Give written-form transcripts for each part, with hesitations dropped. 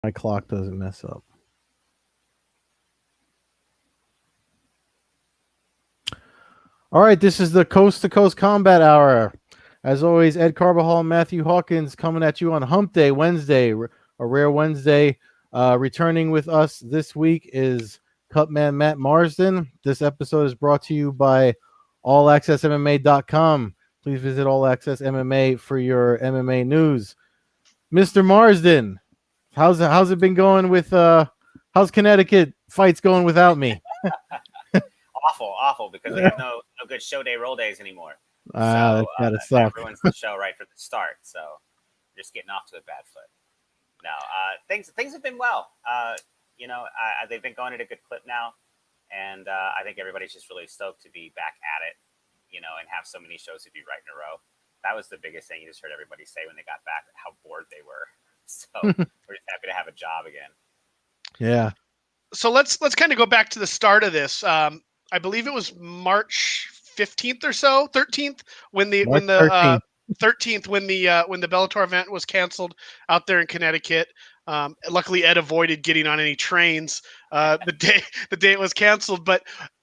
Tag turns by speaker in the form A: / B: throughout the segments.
A: My clock doesn't mess up. All right, this is the Coast to Coast Combat Hour. As always, Ed Carbajal and Matthew Hawkins coming at you on Hump Day, Wednesday, a rare Wednesday. Returning with us this week is Cutman Matt Marsden. This episode is brought to you by AllAccessMMA.com. Please visit All Access MMA for your MMA news. Mr. Marsden, how's it been going with how's Connecticut fights going without me?
B: Awful, because we have no good show day roll days anymore.
A: That's gotta
B: That
A: suck.
B: ruins the show right from the start. So just getting off to a bad foot. No, things have been well. They've been going at a good clip now, and I think everybody's just really stoked to be back at it. And have so many shows to do right in a row. That was the biggest thing you just heard everybody say when they got back, how bored they were. So we're just happy to have a job again.
A: Yeah.
C: So let's kind of go back to the start of this. I believe it was March 15th or so, 13th, when the 13th when the Bellator event was canceled out there in Connecticut. Luckily, Ed avoided getting on any trains the day it was canceled. But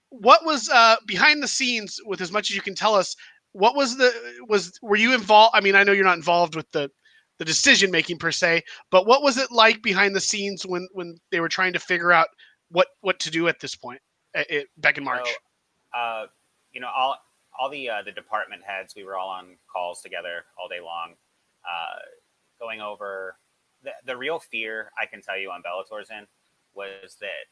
C: what was behind the scenes, with as much as you can tell us? What were you involved? I mean, I know you're not involved with the decision making per se, but what was it like behind the scenes when they were trying to figure out what to do at this point back in March?
B: So, all the department heads, we were all on calls together all day long, going over the real fear. I can tell you on Bellator's end was that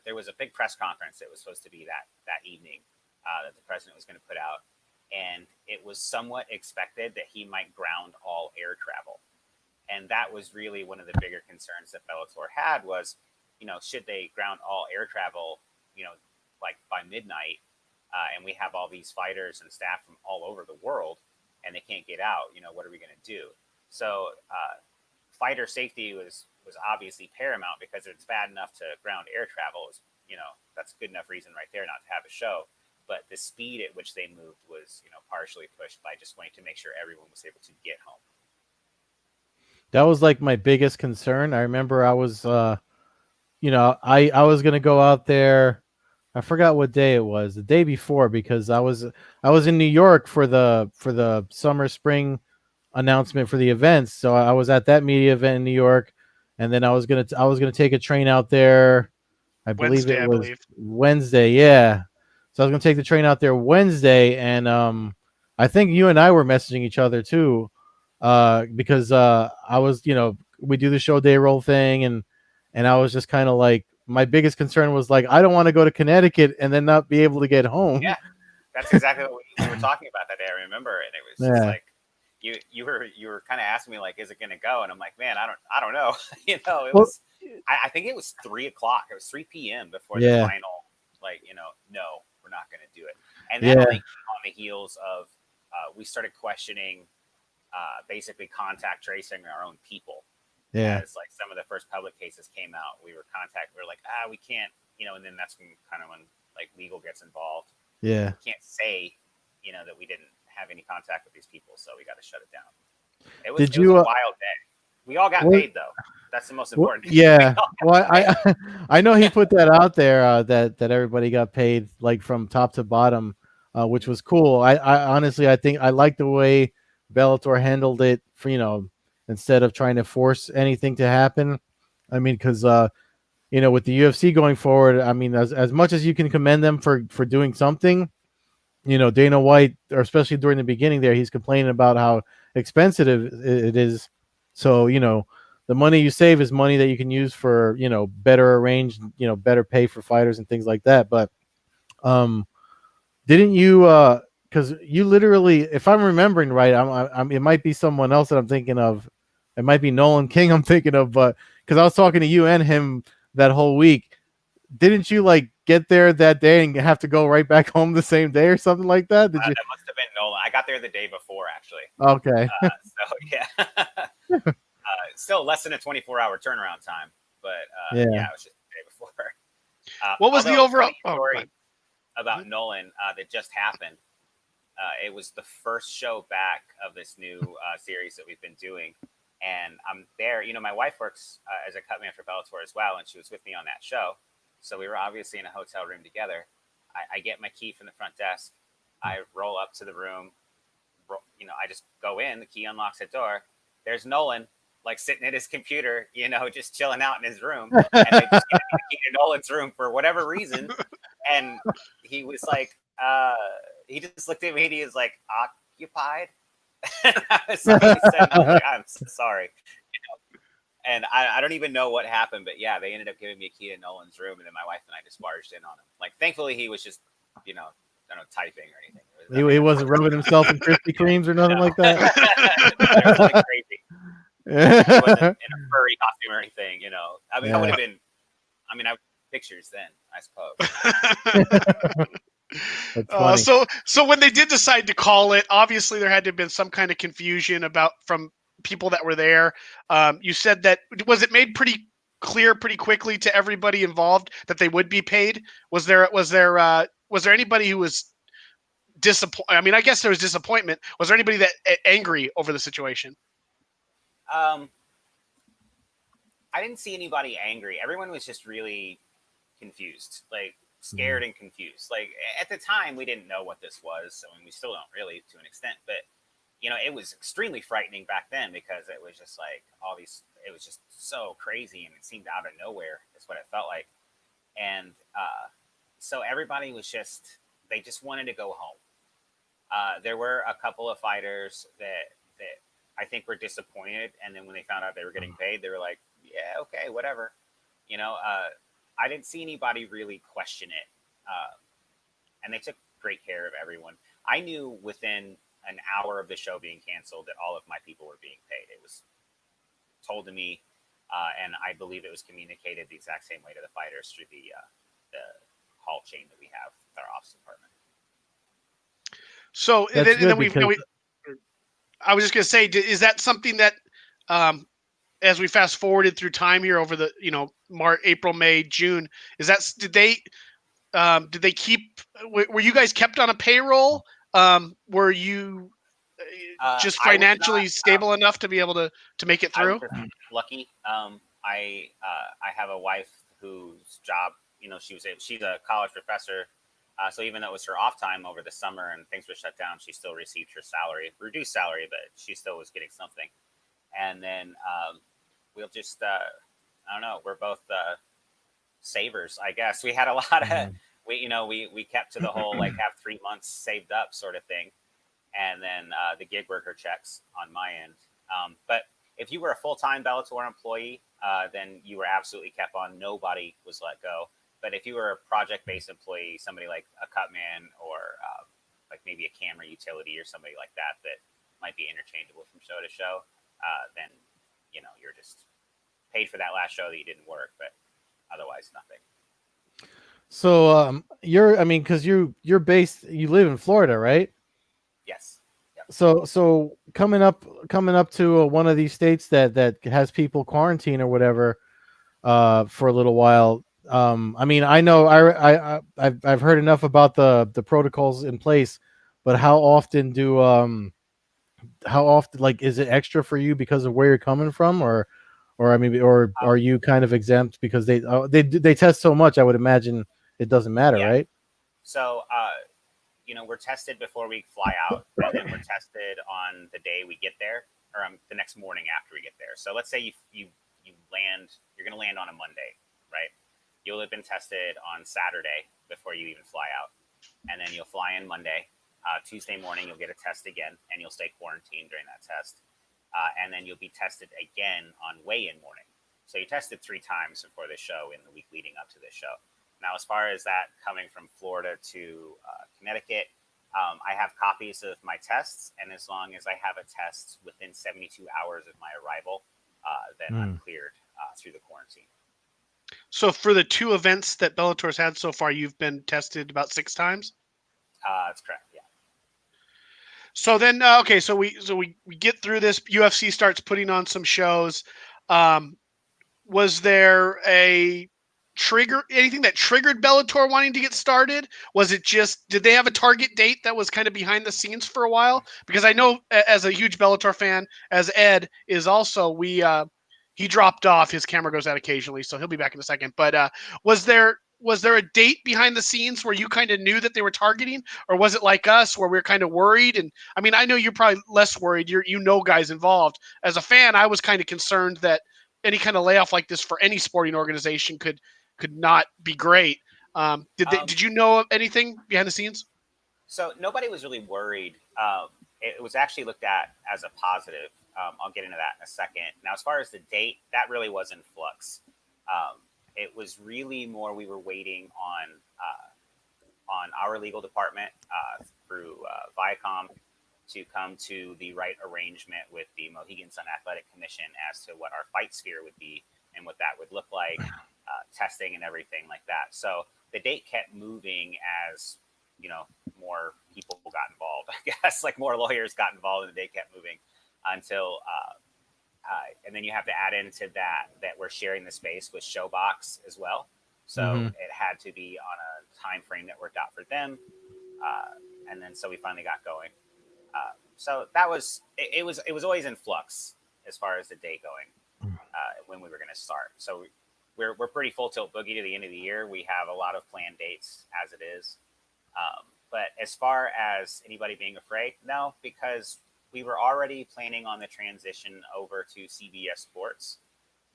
B: there was a big press conference that was supposed to be that evening that the president was going to put out. And it was somewhat expected that he might ground all air travel. And that was really one of the bigger concerns that Bellator had was, should they ground all air travel, like by midnight, and we have all these fighters and staff from all over the world and they can't get out, what are we going to do? So fighter safety was obviously paramount, because it's bad enough to ground air travel. That's good enough reason right there not to have a show. But the speed at which they moved was, partially pushed by just wanting to make sure everyone was able to get home.
A: That was like my biggest concern. I remember I was, I was gonna go out there. I forgot what day it was, the day before, because I was in New York for the summer spring announcement for the events. So I was at that media event in New York, and then I was gonna take a train out there. I believe
C: Wednesday,
A: it was Wednesday. Yeah. So I was gonna take the train out there Wednesday, and I think you and I were messaging each other too, because I was, we do the show day roll thing, and I was just kind of like, my biggest concern was like, I don't want to go to Connecticut and then not be able to get home.
B: Yeah, that's exactly what we were talking about that day. I remember, and it was just like you were kind of asking me like, is it gonna go? And I'm like, man, I don't know. It was. I think it was 3:00. It was 3 p.m. before the final. Like, no, we're not going to do it. And then on the heels of, we started questioning, basically contact tracing our own people.
A: Yeah.
B: As like some of the first public cases came out, we were like, we can't, and then that's when like legal gets involved.
A: Yeah.
B: We can't say, that we didn't have any contact with these people, so we got to shut it down. It was a wild day. We all got paid though. That's the most important thing.
A: Yeah. Well, I know he put that out there, that everybody got paid like from top to bottom, which was cool. I honestly, I think I like the way Bellator handled it, for, instead of trying to force anything to happen. I mean, because with the UFC going forward, I mean, as much as you can commend them for doing something, Dana White, or especially during the beginning there, he's complaining about how expensive it is. So, the money you save is money that you can use for, better arranged, better pay for fighters and things like that. But didn't you, because you literally, if I'm remembering right, it might be someone else that I'm thinking of. It might be Nolan King I'm thinking of, but because I was talking to you and him that whole week, didn't you like get there that day and have to go right back home the same day or something like that? Did you?
B: That must have been Nolan. I got there the day before, actually.
A: Okay.
B: So yeah. Still less than a 24-hour turnaround time, but it was just the day before.
C: What was the overall
B: story about Nolan that just happened? It was the first show back of this new series that we've been doing, And I'm there. My wife works as a cutman for Bellator as well, and she was with me on that show. So we were obviously in a hotel room together. I get my key from the front desk. I roll up to the room. I just go in. The key unlocks the door. There's Nolan, like sitting at his computer, just chilling out in his room. And they just gave me the key to Nolan's room for whatever reason. And he was like, he just looked at me and he was like, occupied. And I was like, I'm so sorry. And I don't even know what happened, but yeah, they ended up giving me a key to Nolan's room, and then my wife and I just barged in on him. Like, thankfully, he was just, I don't know, typing or anything.
A: He wasn't rubbing himself in Krispy Kremes or nothing like that.
B: There was nothing crazy. He wasn't in a furry costume or anything. I mean, I would have been. I mean, I pictures then, I suppose.
A: That's funny.
C: So when they did decide to call it, obviously there had to have been some kind of confusion from people that were there. You said that was it made pretty clear pretty quickly to everybody involved that they would be paid? Was there anybody who was disappointed? I mean, I guess there was disappointment. Was there anybody that angry over the situation?
B: I didn't see anybody angry. Everyone was just really confused, like scared and confused. Like at the time, we didn't know what this was. I mean, we still don't really to an extent, but it was extremely frightening back then because it was just like it was just so crazy and it seemed out of nowhere. Is what it felt like. And so everybody was they just wanted to go home. There were a couple of fighters that I think were disappointed. And then when they found out they were getting paid, they were like, yeah, okay, whatever. I didn't see anybody really question it. And they took great care of everyone. I knew within an hour of the show being canceled that all of my people were being paid. It was told to me, and I believe it was communicated the exact same way to the fighters through the call chain that we have with our office department.
C: So I was just going to say, is that something that, as we fast forwarded through time here over the March, April, May, June, did they keep? Were you guys kept on a payroll? Were you just financially stable enough to be able to make it through?
B: I was lucky. I have a wife whose job, she's a college professor. So even though it was her off time over the summer and things were shut down, she still received her salary, reduced salary, but she still was getting something. And then we'll just, I don't know, we're both savers, I guess. We had a lot of, we kept to the whole, like, have 3 months saved up sort of thing. And then the gig worker checks on my end. But if you were a full-time Bellator employee, then you were absolutely kept on. Nobody was let go. But if you were a project-based employee, somebody like a cutman or like maybe a camera utility or somebody like that might be interchangeable from show to show, then you're just paid for that last show that you didn't work, but otherwise nothing.
A: So because you're based, you live in Florida, right?
B: Yes.
A: So
B: Yep.
A: coming up to one of these states that has people quarantine or whatever for a little while. I know I've heard enough about the protocols in place, but how often like is it extra for you because of where you're coming from, or are you kind of exempt because they test so much? I would imagine it doesn't matter, right?
B: So we're tested before we fly out, and then we're tested on the day we get there, or the next morning after we get there. So let's say you land, you're going to land on a Monday, right? You'll have been tested on Saturday before you even fly out. And then you'll fly in Monday. Tuesday morning, you'll get a test again, and you'll stay quarantined during that test. And then you'll be tested again on weigh-in morning. So you tested 3 times before the show in the week leading up to this show. Now, as far as that coming from Florida to Connecticut, I have copies of my tests. And as long as I have a test within 72 hours of my arrival, then I'm cleared through the quarantine.
C: So for the 2 events that Bellator's had so far, you've been tested about 6 times?
B: That's correct, yeah.
C: So then, so we get through this. UFC starts putting on some shows. Was there a that triggered Bellator wanting to get started? Was it just, did they have a target date that was kind of behind the scenes for a while? Because I know, as a huge Bellator fan, as Ed is also, he dropped off. His camera goes out occasionally, so he'll be back in a second. But was there a date behind the scenes where you kind of knew that they were targeting, or was it like us where we are kind of worried? And I mean, I know you're probably less worried. You know guys involved. As a fan, I was kind of concerned that any kind of layoff like this for any sporting organization could not be great. Did you know of anything behind the scenes?
B: So nobody was really worried. It was actually looked at as a positive. I'll get into that in a second. Now, as far as the date, that really was in flux. It was really more we were waiting on our legal department through Viacom to come to the right arrangement with the Mohegan Sun Athletic Commission as to what our fight sphere would be and what that would look like, testing and everything like that. So the date kept moving as, more people got involved, I guess, like more lawyers got involved and the date kept moving until, and then you have to add into that we're sharing the space with Showbox as well. So it had to be on a time frame that worked out for them. And then so we finally got going. So that was it was always in flux as far as the date going when we were going to start. So we're pretty full tilt boogie to the end of the year. We have a lot of planned dates as it is. But as far as anybody being afraid, no, because we were already planning on the transition over to CBS Sports.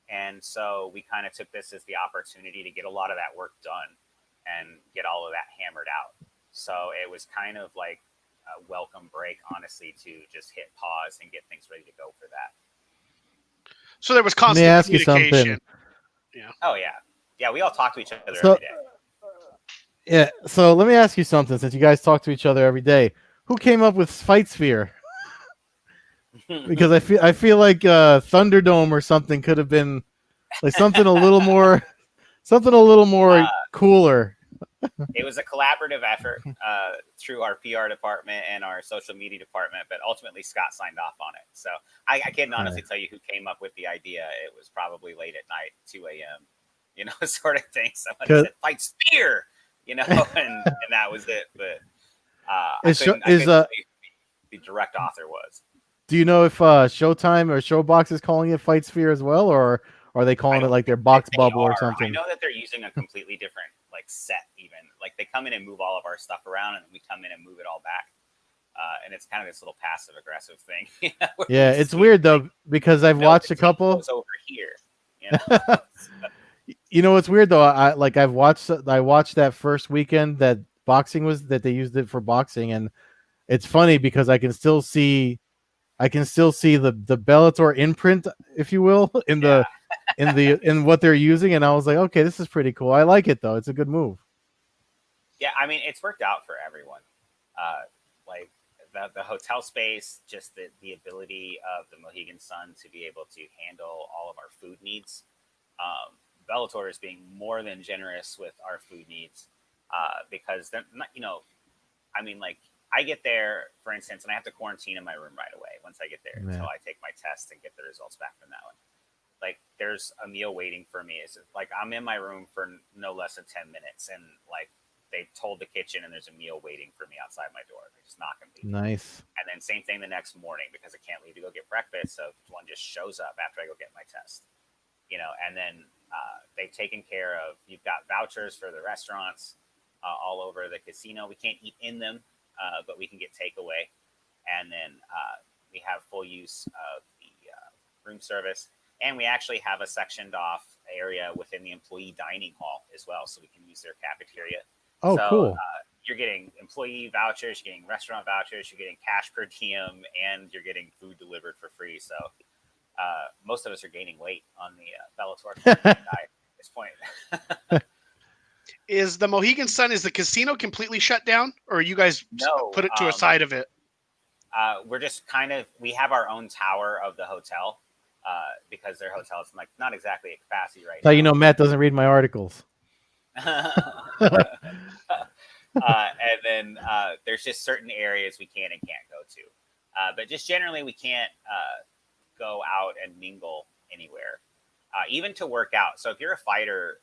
B: And so we kind of took this as the opportunity to get a lot of that work done and get all of that hammered out. So it was kind of like a welcome break, honestly, to just hit pause and get things ready to go for that.
C: So there was constant communication.
B: Yeah. Oh, yeah. Yeah, we all talk to each other every day.
A: Yeah, so let me ask you something, since you guys talk to each other every day. Who came up with Fight Sphere? Because I feel like Thunderdome or something could have been like something a little more cooler.
B: It was a collaborative effort through our PR department and our social media department, but ultimately Scott signed off on it. So I can't honestly tell you who came up with the idea. It was probably late at night, 2 a.m., sort of thing. Somebody said, "Fight Spear," and that was it. But I couldn't tell you who the direct author was.
A: Do you know if Showtime or Showbox is calling it Fight Sphere as well, or are they calling it like their box bubble or something?
B: I know that they're using a completely different set even. Like they come in and move all of our stuff around, and we come in and move it all back. And it's kind of this little passive aggressive thing.
A: Yeah, it's weird though, because I've watched a couple.
B: Over here.
A: You know what's weird though? I watched that first weekend that they used it for boxing, and it's funny because I can still see the Bellator imprint, if you will, in what they're using, and I was like, okay, this is pretty cool. I like it though. It's a good move.
B: Yeah, I mean, it's worked out for everyone. Like the hotel space, just the ability of the Mohegan Sun to be able to handle all of our food needs. Bellator is being more than generous with our food needs because they're not, I mean, like I get there, for instance, and I have to quarantine in my room right away once I get there until I take my test and get the results back from that one. Like there's a meal waiting for me. It's like I'm in my room for no less than 10 minutes, and like they told the kitchen, and there's a meal waiting for me outside my door. They just knock and leave.
A: Nice.
B: And then same thing the next morning because I can't leave to go get breakfast, so one just shows up after I go get my test. And then they've taken care of. You've got vouchers for the restaurants all over the casino. We can't eat in them, but we can get takeaway. And then we have full use of the room service. And we actually have a sectioned off area within the employee dining hall as well, so we can use their cafeteria.
A: Oh,
B: so,
A: cool.
B: You're getting employee vouchers, you're getting restaurant vouchers, you're getting cash per diem, and you're getting food delivered for free. So most of us are gaining weight on the Bellator diet at this point.
C: Is the Mohegan Sun, is the casino completely shut down, or you guys put it to a side of it?
B: We're just we have our own tower of the hotel because their hotel is like not exactly at capacity right now.
A: Matt doesn't read my articles.
B: And then there's just certain areas we can and can't go to. But just generally, we can't go out and mingle anywhere, even to work out. So if you're a fighter,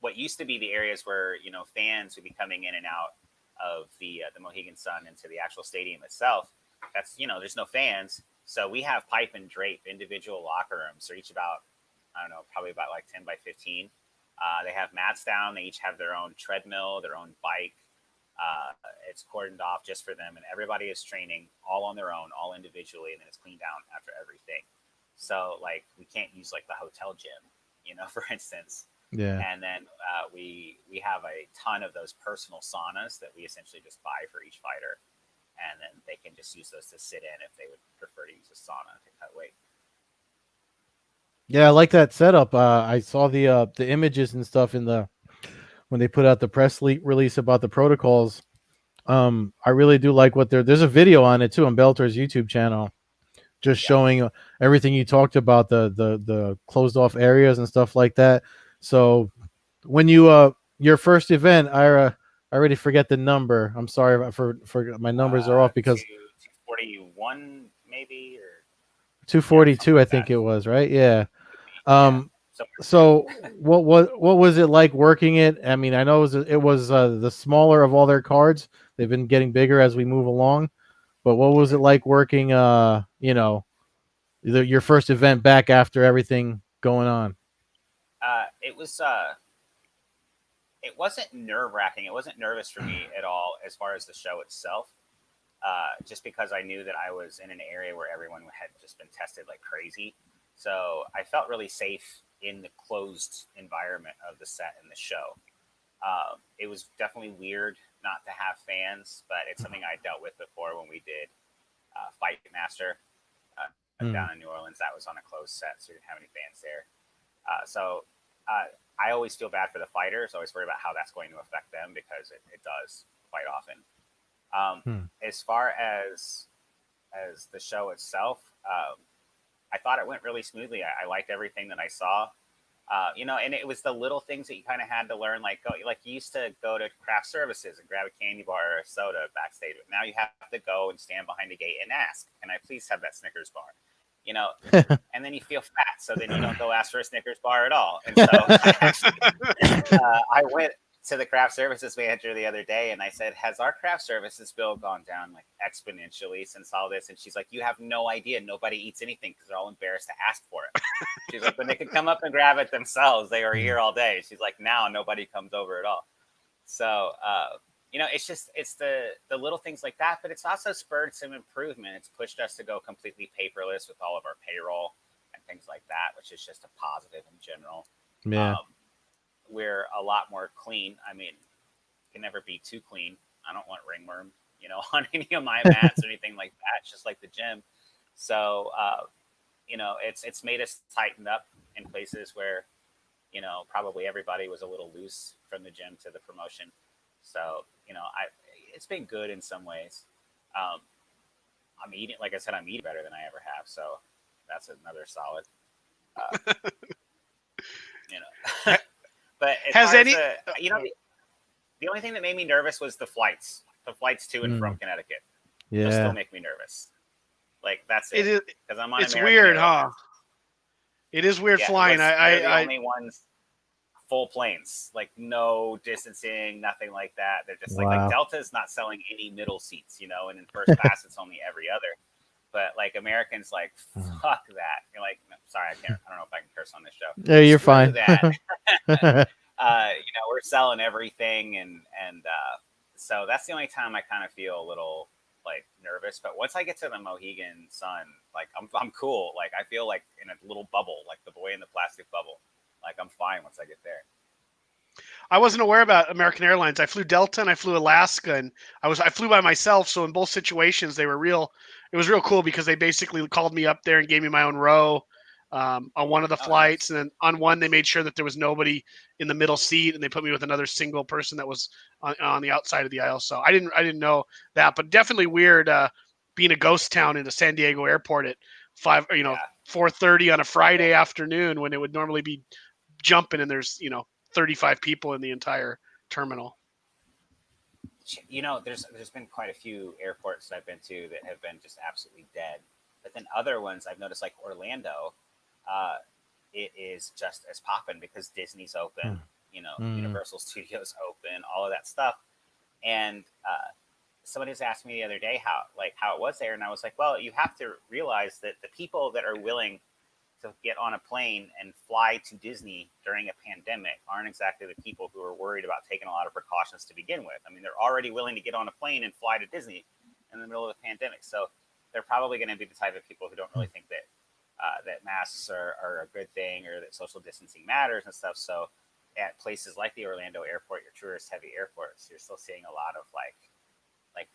B: what used to be the areas where fans would be coming in and out of the Mohegan Sun into the actual stadium itself. That's there's no fans, so we have pipe and drape individual locker rooms. They're each about I don't know, probably about like 10 by 15. They have mats down. They each have their own treadmill, their own bike. It's cordoned off just for them, and everybody is training all on their own, all individually, and then it's cleaned down after everything. So like we can't use like the hotel gym, for instance.
A: Yeah.
B: And then we have a ton of those personal saunas that we essentially just buy for each fighter, and then they can just use those to sit in if they would prefer to use a sauna to cut weight.
A: Yeah, I like that setup. I saw the images and stuff when they put out the press release about the protocols. I really do like what there's a video on it too on Bellator's YouTube channel, just showing everything you talked about, the closed off areas and stuff like that. So when you your first event, I already forget the number. I'm sorry for my numbers are off because
B: 241 maybe or
A: 242
B: like
A: I think
B: that.
A: it was, right? Yeah. So what was it like working it? I mean, I know it was the smaller of all their cards. They've been getting bigger as we move along. But what was it like working your first event back after everything going on?
B: It wasn't nerve-wracking. It wasn't nervous for me at all as far as the show itself. Just because I knew that I was in an area where everyone had just been tested like crazy. So I felt really safe in the closed environment of the set and the show. It was definitely weird not to have fans, but it's something I dealt with before when we did Fight Master down in New Orleans. That was on a closed set, so we didn't have any fans there. I always feel bad for the fighters. I always worry about how that's going to affect them because it does quite often. As far as the show itself, I thought it went really smoothly. I liked everything that I saw. And it was the little things that you kind of had to learn. Like you used to go to craft services and grab a candy bar or a soda backstage. But now you have to go and stand behind the gate and ask, "Can I please have that Snickers bar?" And then you feel fat, so then you don't go ask for a Snickers bar at all. And so I went to the craft services manager the other day and I said, "Has our craft services bill gone down like exponentially since all this?" And she's like, "You have no idea. Nobody eats anything because they're all embarrassed to ask for it." She's like, "When they could come up and grab it themselves, they were here all day." She's like, "Now nobody comes over at all." So, it's the little things like that, but it's also spurred some improvement. It's pushed us to go completely paperless with all of our payroll and things like that, which is just a positive in general.
A: Yeah.
B: We're a lot more clean. I mean, it can never be too clean. I don't want ringworm, on any of my mats or anything like that. It's just like the gym. So, it's made us tighten up in places where, probably everybody was a little loose from the gym to the promotion. So, it's been good in some ways. I'm eating, like I said, I'm eating better than I ever have. So that's another solid, but as the only thing that made me nervous was the flights to and from Connecticut.
A: Yeah.
B: They'll still make me nervous. Like that's it. Because I'm on
C: It's
B: American
C: weird,
B: Airlines.
C: huh? It is weird flying.
B: They're the only ones full planes, like no distancing, nothing like that. They're just like Delta's not selling any middle seats, and in first class it's only every other. But like Americans, like fuck that. You're like, no, sorry, I don't know if I can curse on this show.
A: Yeah, you're fine.
B: That. We're selling everything, and so that's the only time I kind of feel a little like nervous. But once I get to the Mohegan Sun, like I'm cool. Like I feel like in a little bubble, like the boy in the plastic bubble. Like I'm fine once I get there.
C: I wasn't aware about American Airlines. I flew Delta and I flew Alaska, and I flew by myself. So in both situations, it was real cool because they basically called me up there and gave me my own row on one of the flights. Nice. And then on one, they made sure that there was nobody in the middle seat, and they put me with another single person that was on the outside of the aisle. So I didn't know that, but definitely weird being a ghost town in a San Diego airport at 4:30 on a Friday afternoon when it would normally be jumping, and there's 35 people in the entire terminal.
B: There's been quite a few airports that I've been to that have been just absolutely dead, but then other ones I've noticed, like Orlando, it is just as poppin' because Disney's open. Universal Studios open, all of that stuff. And somebody was asking me the other day how it was there, and I was like, well, you have to realize that the people that are willing to get on a plane and fly to Disney during a pandemic aren't exactly the people who are worried about taking a lot of precautions to begin with. I mean, they're already willing to get on a plane and fly to Disney in the middle of a pandemic. So they're probably going to be the type of people who don't really think that that masks are a good thing or that social distancing matters and stuff. So at places like the Orlando airport, your tourist heavy airports, you're still seeing a lot of like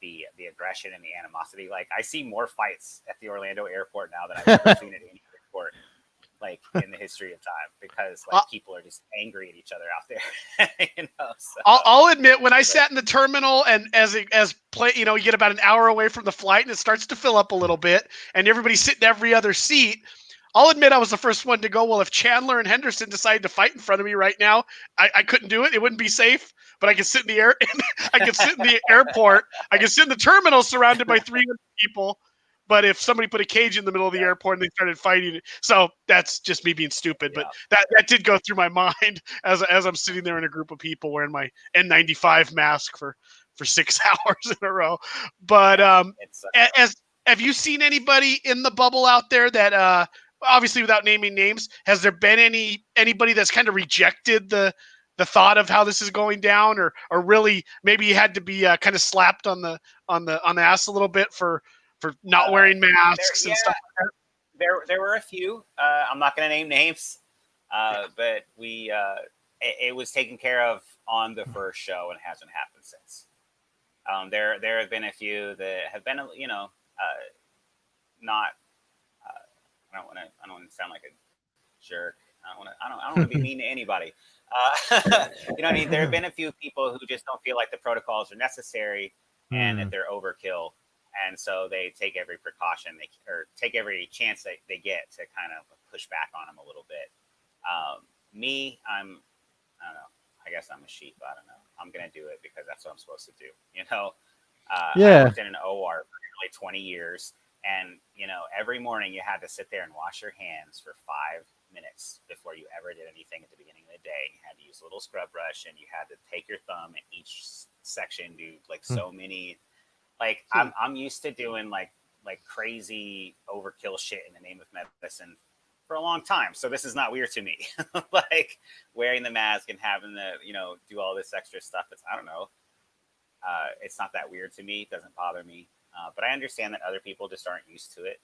B: the aggression and the animosity. Like I see more fights at the Orlando airport now than I've ever seen at any airport like in the history of time, because like people are just angry at each other out there. So.
C: I'll admit, when I sat in the terminal and you get about an hour away from the flight and it starts to fill up a little bit and everybody's sitting every other seat, I'll admit I was the first one to go, well, if Chandler and Henderson decided to fight in front of me right now, I couldn't do it. It wouldn't be safe, but I could sit in the air. I could sit in the airport. I could sit in the terminal surrounded by 300 people. But if somebody put a cage in the middle of the airport and they started fighting, so that's just me being stupid. But that did go through my mind as I'm sitting there in a group of people wearing my N95 mask for 6 hours in a row. But have you seen anybody in the bubble out there that obviously without naming names, has there been anybody that's kind of rejected the thought of how this is going down, or really maybe you had to be kind of slapped on the ass a little bit for not wearing masks and stuff like
B: that? There were a few. I'm not going to name names, but it was taken care of on the first show and hasn't happened since. There have been a few that have been, not. I don't want to sound like a jerk. I don't want to be mean to anybody. You know what I mean? There have been a few people who just don't feel like the protocols are necessary and that they're overkill. And so they take every precaution or take every chance they get to kind of push back on them a little bit. Me, I don't know. I guess I'm a sheep. I don't know. I'm going to do it because that's what I'm supposed to do. I worked in an OR for nearly 20 years. And, every morning you had to sit there and wash your hands for 5 minutes before you ever did anything at the beginning of the day. You had to use a little scrub brush and you had to take your thumb in each section, do like so many. Like I'm used to doing like crazy overkill shit in the name of medicine for a long time. So this is not weird to me. Like wearing the mask and having to, do all this extra stuff. I don't know. It's not that weird to me. It doesn't bother me. But I understand that other people just aren't used to it.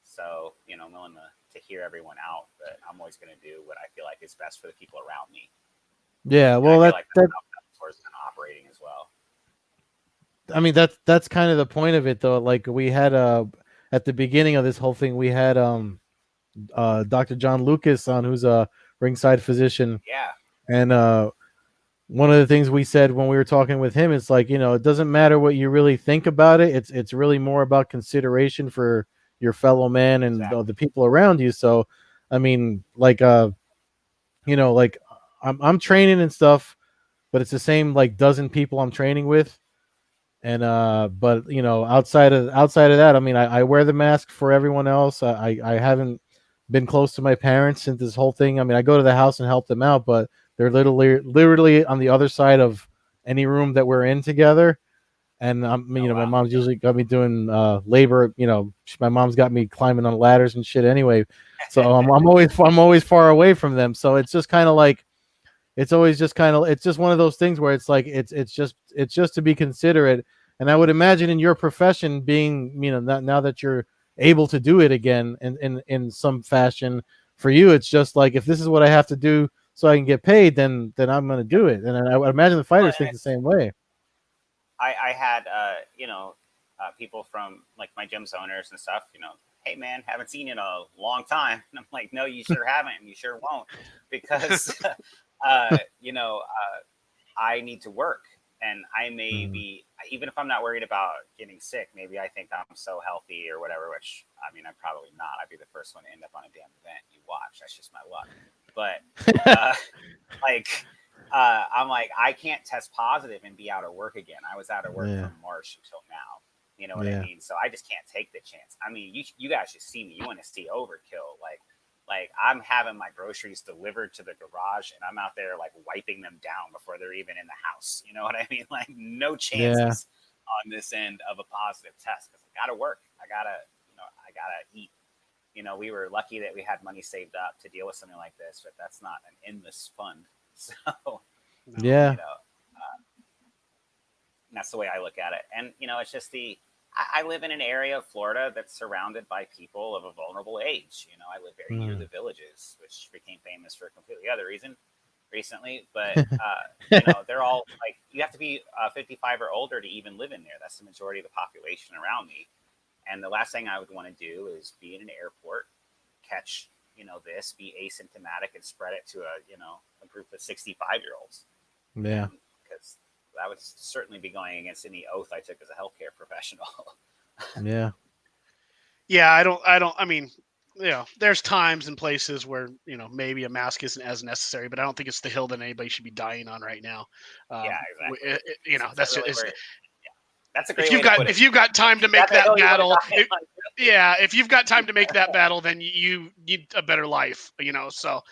B: So, I'm willing to hear everyone out, but I'm always going to do what I feel like is best for the people around me.
A: Yeah, well,
B: that's how Bellator is kind of operating as well.
A: I mean, that's kind of the point of it, though. Like we had at the beginning of this whole thing, we had Dr. John Lucas on, who's a ringside physician.
B: Yeah.
A: And one of the things we said when we were talking with him is like, it doesn't matter what you really think about it. It's really more about consideration for your fellow man and the people around you. So, I mean, like, like I'm training and stuff, but it's the same like dozen people I'm training with. And but outside of that, I mean, I wear the mask for everyone else. I haven't been close to my parents since this whole thing. I mean, I go to the house and help them out, but they're literally on the other side of any room that we're in together. And my mom's usually got me doing labor. My mom's got me climbing on ladders and shit anyway. So I'm always far away from them. So it's just kind of like, it's just one of those things where it's like it's just to be considerate. And I would imagine in your profession, being now that you're able to do it again in some fashion, for you it's just like, if this is what I have to do so I can get paid, then I'm going to do it. And I would imagine the fighters think the same way.
B: I had people from like my gym's owners and stuff, hey man, haven't seen you in a long time. And I'm like, no, you sure haven't, and you sure won't, because I need to work, and I may be, even if I'm not worried about getting sick, maybe I think I'm so healthy or whatever, which I mean, I'm probably not. I'd be the first one to end up on a damn event. You watch, that's just my luck. But I'm like, I can't test positive and be out of work again. I was out of work from March until now. You know what I mean? So I just can't take the chance. I mean, you guys should see me. You want to see overkill. Like, Like I'm having my groceries delivered to the garage, and I'm out there like wiping them down before they're even in the house. You know what I mean? Like no
A: Yeah.
B: chances on this end of a positive test because I gotta work. I gotta eat. We were lucky that we had money saved up to deal with something like this, but that's not an endless fund. So,
A: Yeah.
B: that's the way I look at it. And, it's just I live in an area of Florida that's surrounded by people of a vulnerable age. I live very near the Villages, which became famous for a completely other reason recently. But, they're all like, you have to be 55 or older to even live in there. That's the majority of the population around me. And the last thing I would want to do is be in an airport, catch, this, be asymptomatic and spread it to a group of 65-year-olds.
A: Yeah.
B: Because that would certainly be going against any oath I took as a healthcare professional.
A: Yeah.
C: Yeah, I mean, there's times and places where, maybe a mask isn't as necessary, but I don't think it's the hill that anybody should be dying on right now.
B: Yeah, exactly.
C: That's
B: really
C: just,
B: that's a great way to put it.
C: if you've got time to make
B: That's
C: that battle,
B: yeah,
C: if you've got time to make that battle, then you need a better life, So,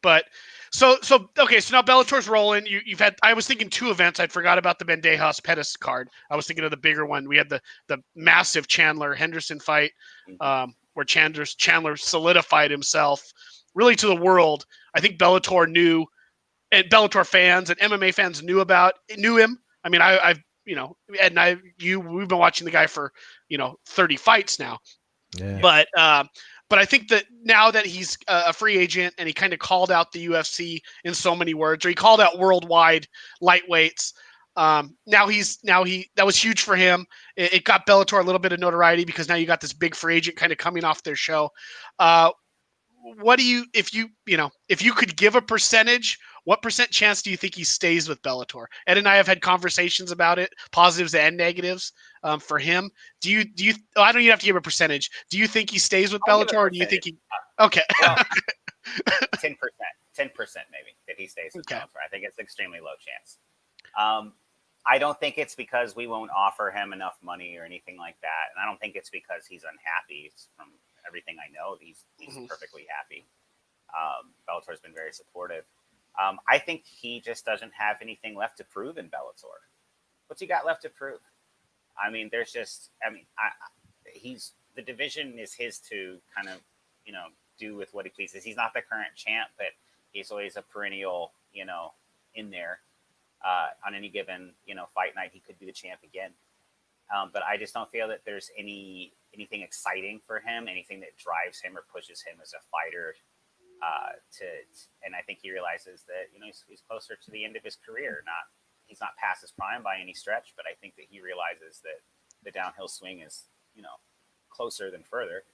C: but so okay, so now Bellator's rolling. You've had, I was thinking 2 events. I forgot about the Bandejas Pettis card. I was thinking of the bigger one. We had the massive Chandler Henderson fight, where Chandler solidified himself really to the world. I think Bellator knew, and Bellator fans and MMA fans knew him. I mean, I've Ed and we've been watching the guy for 30 fights now.
A: Yeah.
C: But I think that now that he's a free agent and he kind of called out the UFC in so many words, or he called out worldwide lightweights. Now that was huge for him. It got Bellator a little bit of notoriety because now you got this big free agent kind of coming off their show. What do you, if you could give a percentage, what % chance do you think he stays with Bellator? Ed and I have had conversations about it, positives and negatives, for him. Do you, I don't even have to give a percentage. Do you think he stays with Bellator, or do you think he, okay.
B: Well, 10%, 10% maybe that he stays with Bellator. I think it's extremely low chance. I don't think it's because we won't offer him enough money or anything like that. And I don't think it's because he's unhappy. It's from everything I know, he's perfectly happy. Bellator's been very supportive. I think he just doesn't have anything left to prove in Bellator. What's he got left to prove? I mean, the division is his to kind of, do with what he pleases. He's not the current champ, but he's always a perennial, in there. On any given, fight night, he could be the champ again. But I just don't feel that there's anything exciting for him, anything that drives him or pushes him as a fighter. And I think he realizes that he's closer to the end of his career. He's not past his prime by any stretch, but I think that he realizes that the downhill swing is closer than further.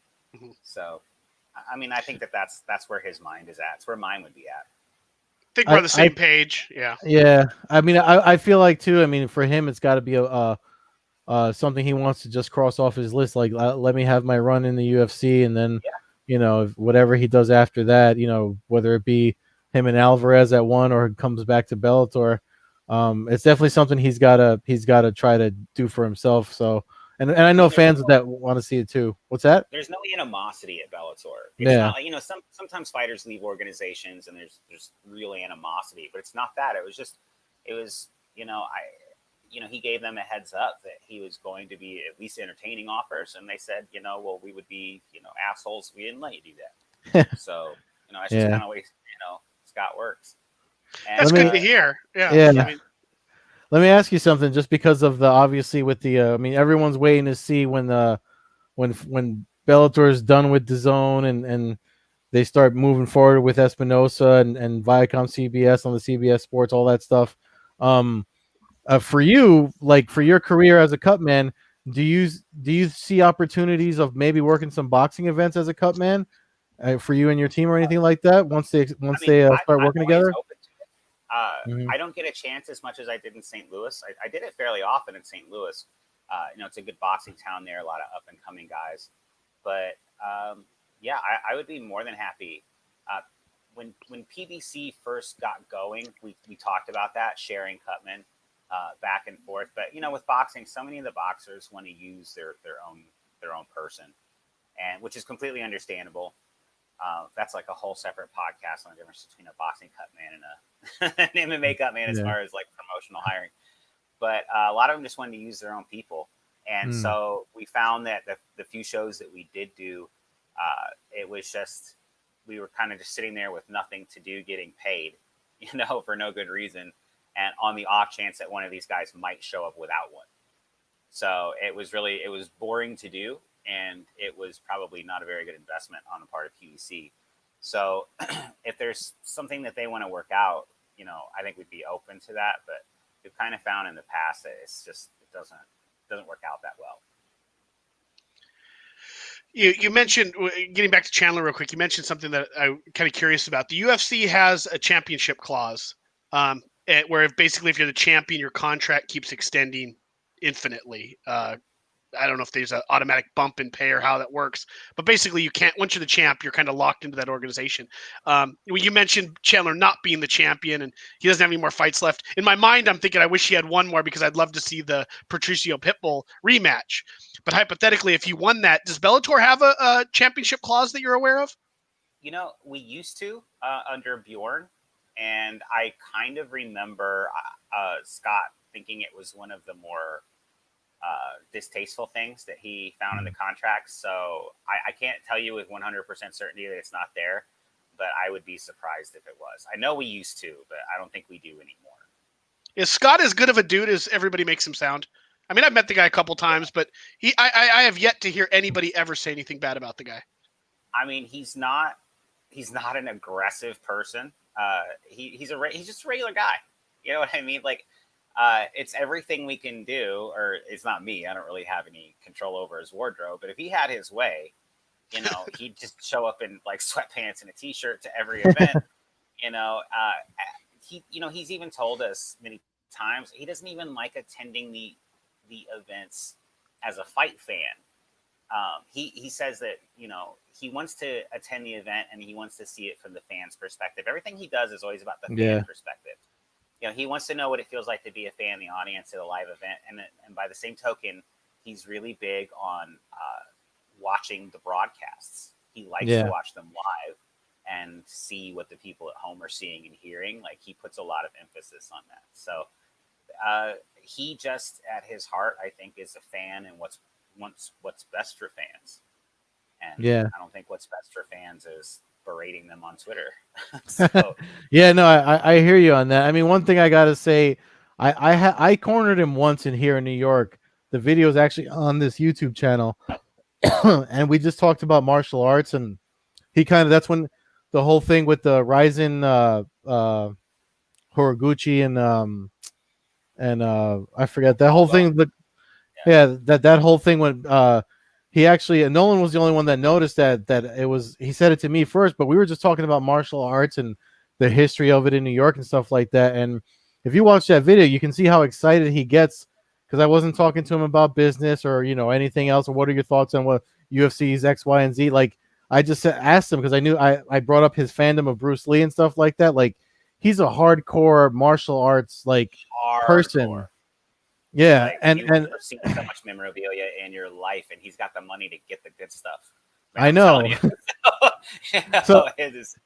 B: So, I mean, I think that's where his mind is at. It's where mine would be at.
C: I think we're on the same page. Yeah.
A: Yeah. I mean, I feel like too. I mean, for him, it's got to be something he wants to just cross off his list. Like, let me have my run in the UFC, and then, whatever he does after that, whether it be him and Alvarez at one or comes back to Bellator, it's definitely something he's got to try to do for himself. So, and I know fans that want to see it too. What's that?
B: There's no animosity at Bellator. It's not like, sometimes fighters leave organizations and there's real animosity, but it's not that. It was he gave them a heads up that he was going to be at least entertaining offers, and they said, well, we would be, assholes if we didn't let you do that. So, that's just kind of way, Scott works.
C: And, that's good to hear.
A: Yeah. I mean, let me ask you something, just because of obviously with the, everyone's waiting to see when Bellator is done with DAZN and they start moving forward with Espinosa and Viacom CBS on the CBS Sports, all that stuff. For you, like for your career as a Cutman, do you see opportunities of maybe working some boxing events as a Cutman for you and your team or anything like that once they start working together?
B: I don't get a chance as much as I did in St. Louis. I did it fairly often in St. Louis. It's a good boxing town there, a lot of up and coming guys. But I would be more than happy. When PBC first got going, we talked about that, sharing Cutman back and forth. But with boxing, so many of the boxers want to use their own person, and which is completely understandable. That's like a whole separate podcast on the difference between a boxing cut man and an MMA cut man as far as like promotional hiring. But a lot of them just wanted to use their own people. And so we found that the few shows that we did do, it was just, we were kind of just sitting there with nothing to do, getting paid, for no good reason. And on the off chance that one of these guys might show up without one. So it was boring to do. And it was probably not a very good investment on the part of QEC. So if there's something that they want to work out, I think we'd be open to that. But we've kind of found in the past that it doesn't work out that well.
C: You mentioned, getting back to Chandler real quick, you mentioned something that I'm kind of curious about. The UFC has a championship clause where if you're the champion, your contract keeps extending infinitely. I don't know if there's an automatic bump in pay or how that works, but basically you can't, once you're the champ, you're kind of locked into that organization. You mentioned Chandler not being the champion and he doesn't have any more fights left. In my mind, I'm thinking I wish he had one more because I'd love to see the Patricio Pitbull rematch. But hypothetically, if he won that, does Bellator have a championship clause that you're aware of?
B: We used to under Bjorn, and I kind of remember Scott thinking it was one of the more distasteful things that he found in the contract. So I can't tell you with 100% certainty that it's not there, but I would be surprised if it was. I know we used to, but I don't think we do anymore.
C: Is Scott as good of a dude as everybody makes him sound? I mean, I've met the guy a couple times, but I have yet to hear anybody ever say anything bad about the guy.
B: I mean, he's not an aggressive person. He's just a regular guy. You know what I mean? Like, it's everything we can do, or it's not me. I don't really have any control over his wardrobe, but if he had his way, he'd just show up in like sweatpants and a t-shirt to every event. He's even told us many times he doesn't even like attending the events as a fight fan. He says that, he wants to attend the event and he wants to see it from the fans' perspective. Everything he does is always about the fan perspective. He wants to know what it feels like to be a fan in the audience at a live event. And by the same token, he's really big on watching the broadcasts. He likes to watch them live and see what the people at home are seeing and hearing. Like, he puts a lot of emphasis on that. So he just, at his heart, I think, is a fan and what's best for fans. And I don't think what's best for fans is berating them on Twitter. So,
A: I hear you on that. I mean, one thing I gotta say, I cornered him once in here in New York. The video is actually on this YouTube channel, and we just talked about martial arts, and he that's when the whole thing with the Ryzen Horiguchi and I forget that whole thing. That whole thing when he actually, and Nolan was the only one that noticed that it was, he said it to me first, but we were just talking about martial arts and the history of it in New York and stuff like that. And if you watch that video, you can see how excited he gets, because I wasn't talking to him about business or, anything else, or what are your thoughts on what UFC's X, Y, and Z. Like, I just asked him because I knew I brought up his fandom of Bruce Lee and stuff like that. Like, he's a hardcore martial arts person. Yeah,
B: like,
A: and
B: you've never seen so much memorabilia in your life, and he's got the money to get the good stuff.
A: Man, I know. So
B: it's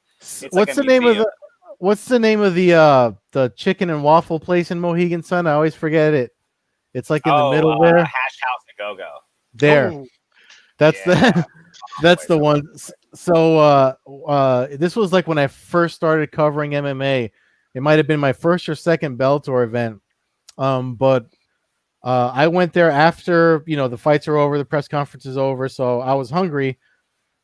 A: what's the name of the chicken and waffle place in Mohegan Sun? I always forget it. It's like in the middle there.
B: Hash House at Go-Go.
A: There. Ooh. That's the one. So this was like when I first started covering MMA. It might have been my first or second Bellator event. But I went there after, the fights are over, the press conference is over, so I was hungry.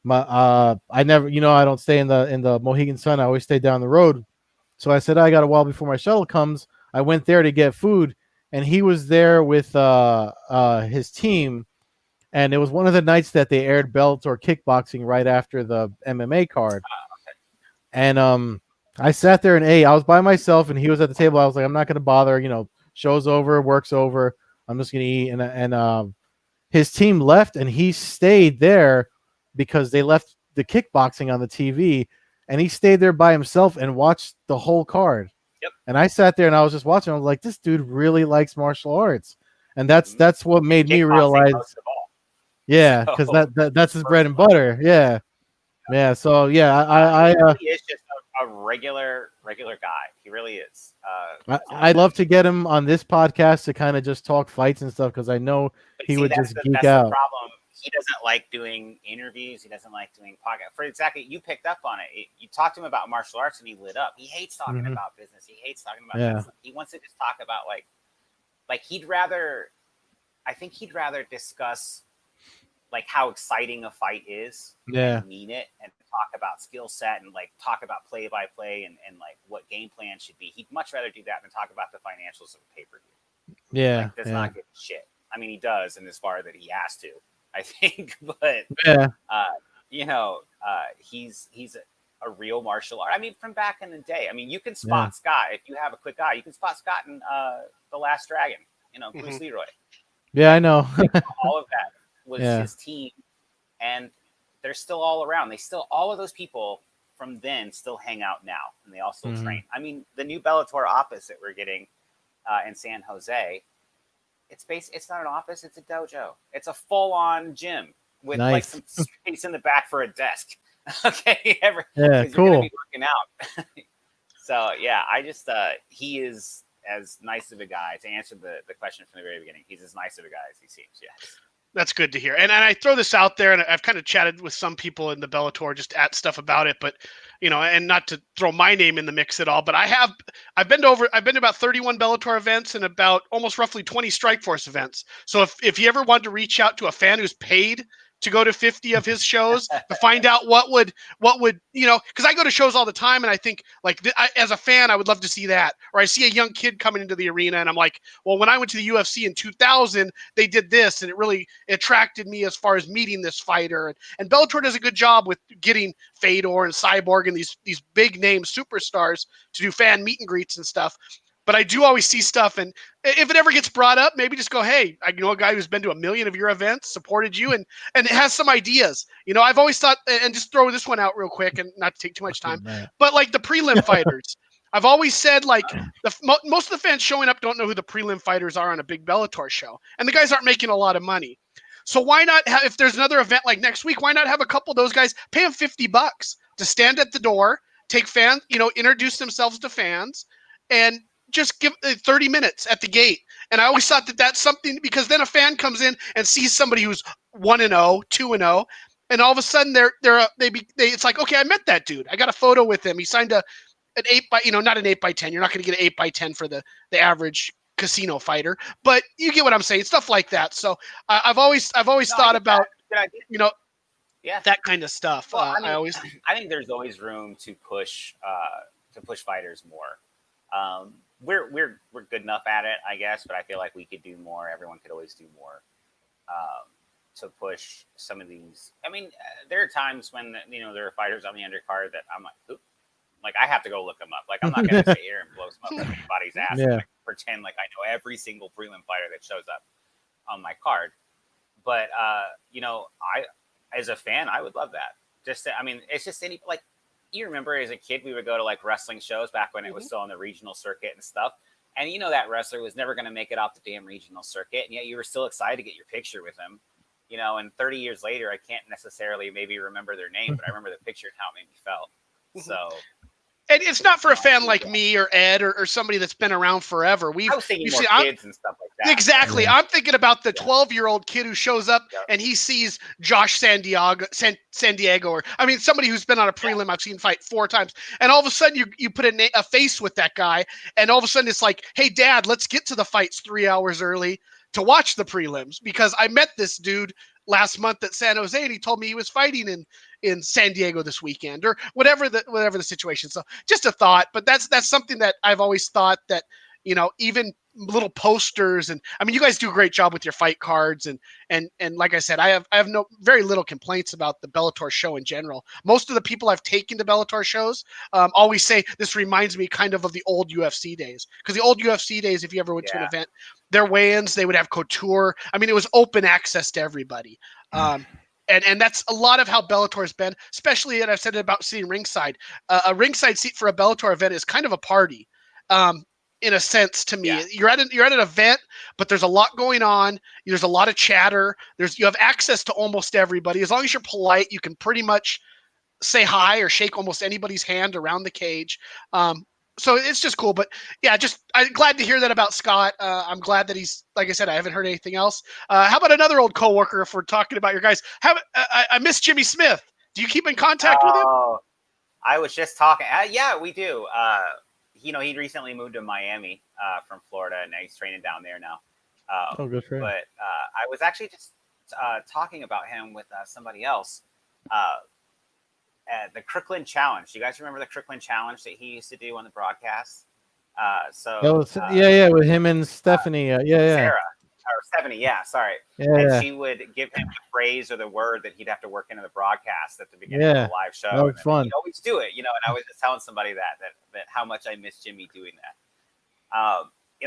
A: I never, I don't stay in the Mohegan Sun. I always stay down the road. So I said, I got a while before my shuttle comes. I went there to get food, and he was there with his team. And it was one of the nights that they aired Bellator kickboxing right after the MMA card. And I sat there and ate. I was by myself, and he was at the table. I was like, I'm not going to bother. Show's over, work's over. I'm just going to eat. And his team left, and he stayed there because they left the kickboxing on the TV. And he stayed there by himself and watched the whole card.
B: Yep.
A: And I sat there and I was just watching. I was like, this dude really likes martial arts. And that's what made me realize. Yeah, because that's his bread and butter. Yeah. Yeah. So yeah,
B: He really is just a regular guy. He really is.
A: I'd love to get him on this podcast to kind of just talk fights and stuff because I know
B: But
A: he
B: see,
A: would just geek
B: that's the
A: out.
B: problem. He doesn't like doing interviews. He doesn't like doing podcasts. For exactly, you picked up on it. You talked to him about martial arts, and he lit up. He hates talking about business. He hates talking about that stuff. He wants to just talk about like he'd rather. I think he'd rather discuss like how exciting a fight is and mean it and talk about skill set and like talk about play by play and like what game plan should be. He'd much rather do that than talk about the financials of a pay-per-view.
A: Yeah.
B: Like does not give a shit. I mean, he does in as far that he has to, I think, but he's a real martial art. I mean, from back in the day. I mean, you can spot Scott if you have a quick eye. You can spot Scott in The Last Dragon. Bruce Leroy.
A: Yeah, I know.
B: All of that was his team, and they're still all around. All of those people from then still hang out now, and they all still train. I mean, the new Bellator office that we're getting in San Jose, it's not an office, it's a dojo. It's a full-on gym with like some space in the back for a desk. Okay,
A: cool.
B: You're gonna be working out. So yeah, I just he is as nice of a guy, to answer the question from the very beginning. He's as nice of a guy as he seems. Yes.
C: That's good to hear. And I throw this out there, and I've kind of chatted with some people in the Bellator just at stuff about it, but and not to throw my name in the mix at all, but I've been to about 31 Bellator events and about almost roughly 20 Strikeforce events. So if you ever want to reach out to a fan who's paid to go to 50 of his shows to find out what would because I go to shows all the time, and I think like as a fan, I would love to see that. Or I see a young kid coming into the arena, and I'm like, well, when I went to the UFC in 2000, they did this, and it really attracted me as far as meeting this fighter. And Bellator does a good job with getting Fedor and Cyborg and these big name superstars to do fan meet and greets and stuff. But I do always see stuff, and if it ever gets brought up, maybe just go, hey, I know a guy who's been to 1 million of your events, supported you, and it has some ideas. I've always thought, and just throw this one out real quick and not to take too much time, but like the prelim fighters, I've always said like most of the fans showing up don't know who the prelim fighters are on a big Bellator show, and the guys aren't making a lot of money. So why not have, if there's another event like next week, why not have a couple of those guys, pay them $50 to stand at the door, take fans, introduce themselves to fans, and just give 30 minutes at the gate. And I always thought that that's something, because then a fan comes in and sees somebody who's 1-0, 2-0, and all of a sudden it's like, okay, I met that dude. I got a photo with him. He signed an 8 by, not an 8 by 10. You're not going to get an 8 by 10 for the average casino fighter, but you get what I'm saying. Stuff like that. So I've always thought about, that kind of stuff.
B: Well, I think there's always room to push fighters more. We're good enough at it, I guess, but I feel like we could do more. Everyone could always do more to push some of these. I mean, there are times when there are fighters on the undercard that I'm like, oop, like I have to go look them up. Like I'm not going to sit here and blow smoke up anybody's ass and like, pretend like I know every single prelim fighter that shows up on my card. But I, as a fan, I would love that. It's just you remember as a kid, we would go to like wrestling shows back when it was still on the regional circuit and stuff. And that wrestler was never going to make it off the damn regional circuit. And yet you were still excited to get your picture with him, and 30 years later, I can't necessarily maybe remember their name, but I remember the picture and how it made me felt. So.
C: And it's not for a fan like me or Ed or somebody that's been around forever.
B: I was thinking more kids and stuff like that.
C: Exactly. Yeah. I'm thinking about the 12-year-old kid who shows up and he sees Josh San Diego, or somebody who's been on a prelim I've seen fight 4 times. And all of a sudden you put a face with that guy, and all of a sudden it's like, hey, Dad, let's get to the fights 3 hours early to watch the prelims, because I met this dude last month at San Jose and he told me he was fighting in San Diego this weekend, or whatever the situation. So just a thought, but that's something that I've always thought that, even little posters, and you guys do a great job with your fight cards, and like I said, I have very little complaints about the Bellator show in general. Most of the people I've taken to Bellator shows always say this reminds me kind of the old UFC days, because the old UFC days, if you ever went to an event, their weigh-ins, they would have couture. It was open access to everybody. And that's a lot of how Bellator has been, especially, and I've said it about seeing ringside. A ringside seat for a Bellator event is kind of a party, in a sense to me. Yeah. You're at an event, but there's a lot going on. There's a lot of chatter. You have access to almost everybody. As long as you're polite, you can pretty much say hi or shake almost anybody's hand around the cage. So it's just cool. But yeah, I'm glad to hear that about Scott. I'm glad that he's, like I said, I haven't heard anything else. How about another old coworker? If we're talking about your guys, I miss Jimmy Smith. Do you keep in contact with him?
B: I was just talking. Yeah, we do. He recently moved to Miami from Florida, and he's training down there now.
A: Good for him.
B: But I was actually just talking about him with somebody else. The Crooklyn Challenge. Do you guys remember the Crooklyn Challenge that he used to do on the broadcast?
A: With him and Stephanie.
B: Sarah or Stephanie. Yeah, sorry.
A: Yeah,
B: and she would give him the phrase or the word that he'd have to work into the broadcast at the beginning of the live show.
A: That was fun.
B: He'd always do it, And I was just telling somebody that how much I miss Jimmy doing that.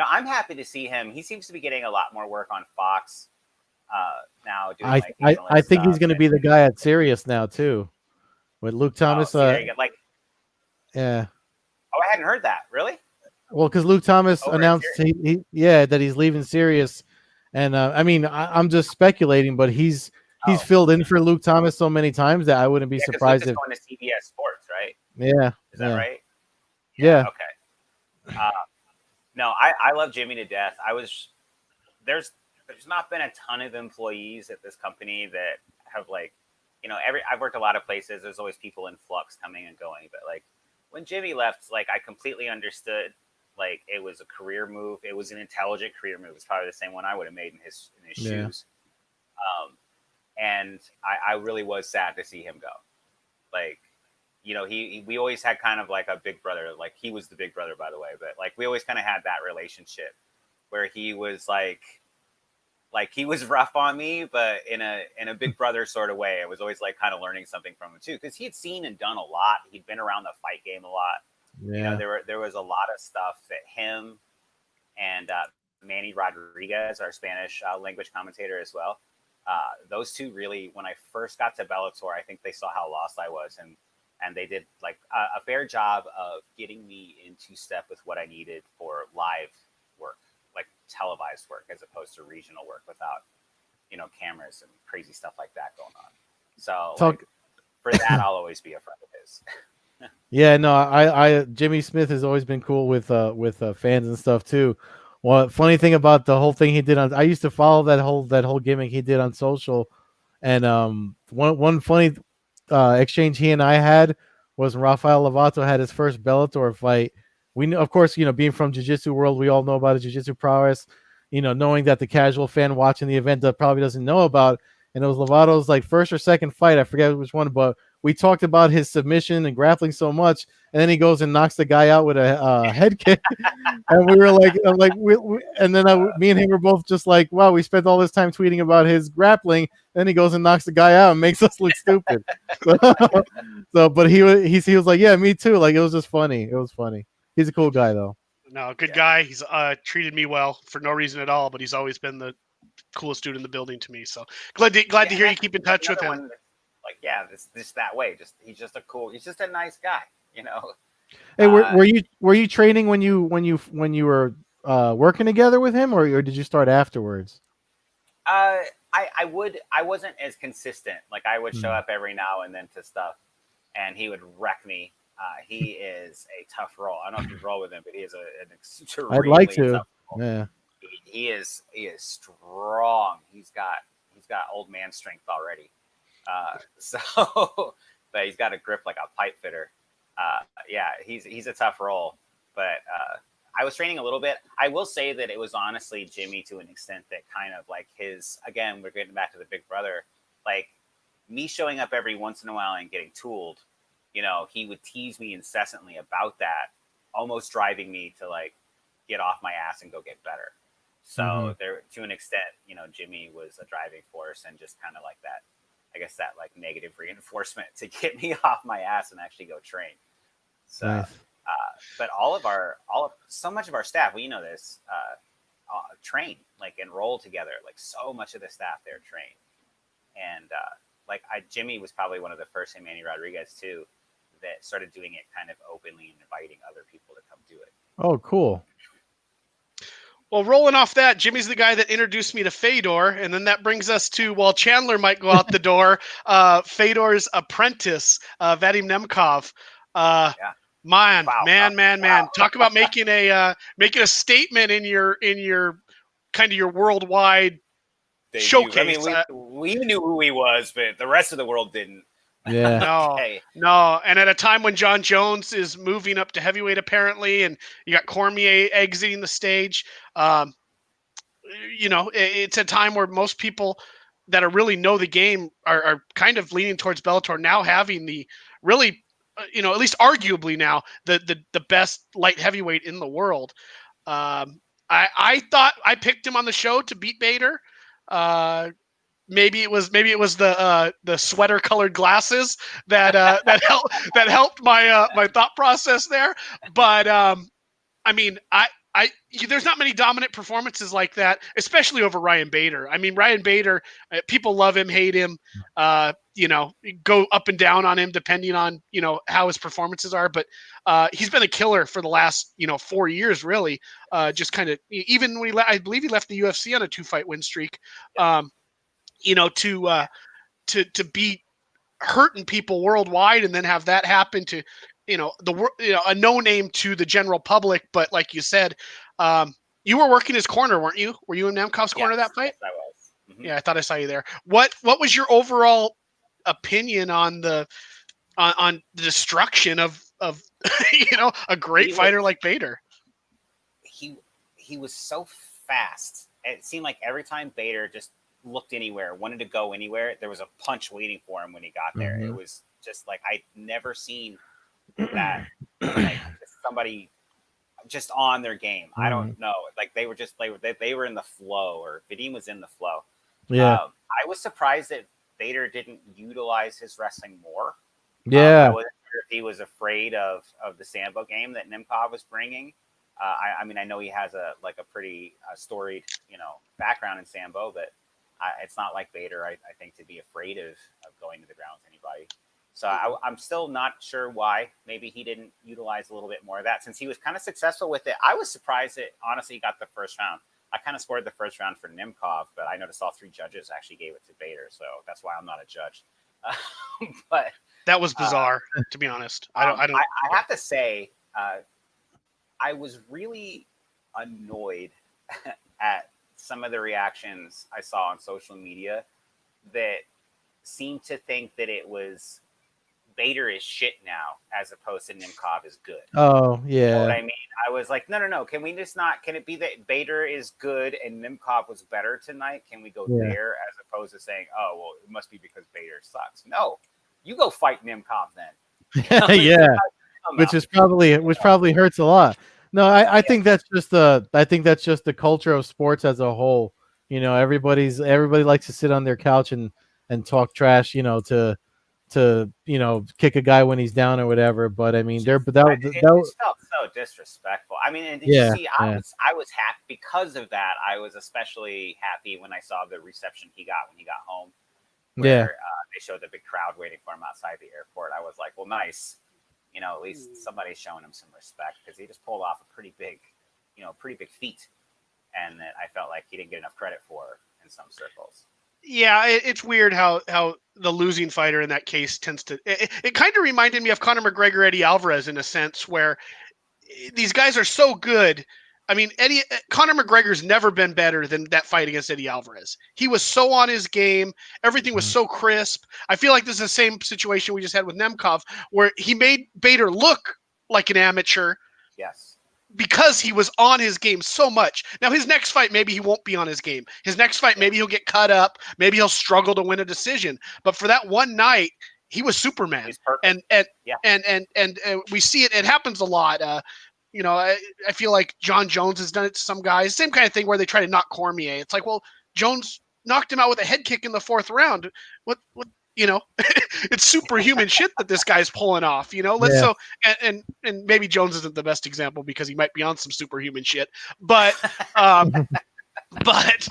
B: I'm happy to see him. He seems to be getting a lot more work on Fox now. Doing,
A: I think he's going to be the guy at Sirius now too, with Luke Thomas.
B: Yeah. Oh, I hadn't heard that. Really?
A: Well, because Luke Thomas announced that he's leaving Sirius, and I'm just speculating, but he's filled in for Luke Thomas so many times that I wouldn't be surprised
B: if going to CBS Sports, right?
A: Yeah,
B: is that right?
A: Yeah.
B: Okay. No, I love Jimmy to death. There's not been a ton of employees at this company that have I've worked a lot of places. There's always people in flux coming and going, but when Jimmy left, I completely understood. It was a career move. It was an intelligent career move. It's probably the same one I would have made in his shoes. And I really was sad to see him go. We always had kind of a big brother. He was the big brother, by the way, but we always kind of had that relationship where he was he was rough on me, but in a big brother sort of way. I was always kind of learning something from him too, because he had seen and done a lot. He'd been around the fight game a lot.
A: Yeah.
B: There was a lot of stuff that him and Manny Rodriguez, our Spanish language commentator as well, those two really, when I first got to Bellator, I think they saw how lost I was, and they did a fair job of getting me into step with what I needed for live work, televised work, as opposed to regional work without cameras and crazy stuff like that going on. So for that, I'll always be a friend of his.
A: Yeah, no, I Jimmy Smith has always been cool with fans and stuff too. Well, funny thing about the whole thing he did I used to follow that whole gimmick he did on social, and one funny exchange he and I had was when Rafael Lovato had his first Bellator fight. We knew, of course, being from jiu-jitsu world, we all know about his jiu-jitsu prowess. Knowing that the casual fan watching the event that probably doesn't know about, and it was Lovato's first or second fight, I forget which one, but we talked about his submission and grappling so much, and then he goes and knocks the guy out with a head kick, and we were me and him were both just wow, we spent all this time tweeting about his grappling, then he goes and knocks the guy out and makes us look stupid. But he was like, yeah, me too. It was just funny. It was funny. He's a cool guy though.
C: No, good guy. He's treated me well for no reason at all, but he's always been the coolest dude in the building to me. So glad to hear you keep in touch with him.
B: This that way. He's just a nice guy,
A: Hey, were you training when you were working together with him, or did you start afterwards?
B: I wasn't as consistent. I would show up every now and then to stuff, and he would wreck me. He is a tough roll. I don't know if you roll with him, but he is an extremely
A: I'd like to.
B: Tough roll.
A: Yeah.
B: He is strong. He's got old man strength already. But he's got a grip like a pipe fitter. Yeah, he's a tough roll. But I was training a little bit. I will say that it was honestly Jimmy to an extent that kind of his, again, we're getting back to the big brother, me showing up every once in a while and getting tooled. He would tease me incessantly about that, almost driving me to get off my ass and go get better. So there, to an extent, Jimmy was a driving force and just kind of that, I guess that negative reinforcement to get me off my ass and actually go train. So,
A: nice.
B: But so much of our staff, this, train, enroll together. So much of the staff there train. And Jimmy was probably one of the first, and Manny Rodriguez too, that started doing it kind of openly and inviting other people to come do it.
A: Oh, cool.
C: Well, rolling off that, Jimmy's the guy that introduced me to Fedor, and then that brings us to, while Chandler might go out the door, Fedor's apprentice, Vadim Nemkov.
B: Yeah.
C: Man,
B: Wow.
C: man! Talk about making a statement in your kind of your worldwide
B: Debut.
C: showcase.
B: I mean, we knew who he was, but the rest of the world didn't.
A: Yeah.
B: Okay.
C: No. And at a time when John Jones is moving up to heavyweight, apparently, and you got Cormier exiting the stage, it's a time where most people that are really know the game are kind of leaning towards Bellator now having the really, at least arguably now the best light heavyweight in the world. I thought I picked him on the show to beat Bader. Maybe it was the sweater colored glasses that helped my my thought process there. But I mean, there's not many dominant performances like that, especially over Ryan Bader. I mean, Ryan Bader, people love him, hate him, go up and down on him depending on how his performances are. But he's been a killer for the last 4 years, really. Just kind of, even when I believe he left the UFC on a 2-fight win streak. To be hurting people worldwide and then have that happen to a no name to the general public. But like you said, you were working his corner, weren't you? Were you in Nemkov's corner that fight?
B: Yes, I was. Mm-hmm.
C: Yeah, I thought I saw you there. What was your overall opinion on the destruction of a great fighter like Bader?
B: He was so fast. It seemed like every time Bader just looked anywhere, wanted to go anywhere, there was a punch waiting for him when he got there.
A: Mm-hmm.
B: It was just like I'd never seen that. Like somebody just on their game. I don't know. Like they were in the flow, or Vadim was in the flow.
A: Yeah.
B: I was surprised that Bader didn't utilize his wrestling more.
A: Yeah.
B: I wasn't sure if he was afraid of the Sambo game that Nemkov was bringing. I mean, I know he has a pretty storied, background in Sambo, but it's not like Bader, I think, to be afraid of going to the ground with anybody. So I'm still not sure why. Maybe he didn't utilize a little bit more of that since he was kind of successful with it. I was surprised that, honestly, he got the first round. I kind of scored the first round for Nemkov, but I noticed all 3 judges actually gave it to Bader, so that's why I'm not a judge. But
C: that was bizarre, to be honest. I
B: have to say, I was really annoyed at some of the reactions I saw on social media that seemed to think that it was Bader is shit now as opposed to Nemkov is good.
A: Oh, yeah.
B: You know what I mean? I was like, no. Can we just not? Can it be that Bader is good and Nemkov was better tonight? Can we go there as opposed to saying, oh, well, it must be because Bader sucks? No, you go fight Nemkov then.
A: Yeah, which probably hurts a lot. No, I think that's just the culture of sports as a whole. Everybody likes to sit on their couch and talk trash, to kick a guy when he's down or whatever. But I mean, it
B: just felt so disrespectful. I mean, and did you see? I was happy because of that. I was especially happy when I saw the reception he got when he got home. Where, they showed the big crowd waiting for him outside the airport. I was like, well, nice. At least somebody's showing him some respect because he just pulled off a pretty big feat, and that I felt like he didn't get enough credit for in some circles.
C: Yeah, it's weird how the losing fighter in that case tends to. It kind of reminded me of Conor McGregor, Eddie Alvarez in a sense, where these guys are so good. I mean, Conor McGregor's never been better than that fight against Eddie Alvarez. He was so on his game. Everything was so crisp. I feel like this is the same situation we just had with Nemkov, where he made Bader look like an amateur.
B: Yes.
C: Because he was on his game so much. Now, his next fight, maybe he won't be on his game. His next fight, maybe he'll get cut up. Maybe he'll struggle to win a decision. But for that one night, he was Superman. And we see it. It happens a lot. I feel like John Jones has done it to some guys. Same kind of thing where they try to knock Cormier. It's like, well, Jones knocked him out with a head kick in the 4th round. What it's superhuman shit that this guy's pulling off. So and maybe Jones isn't the best example because he might be on some superhuman shit. But that's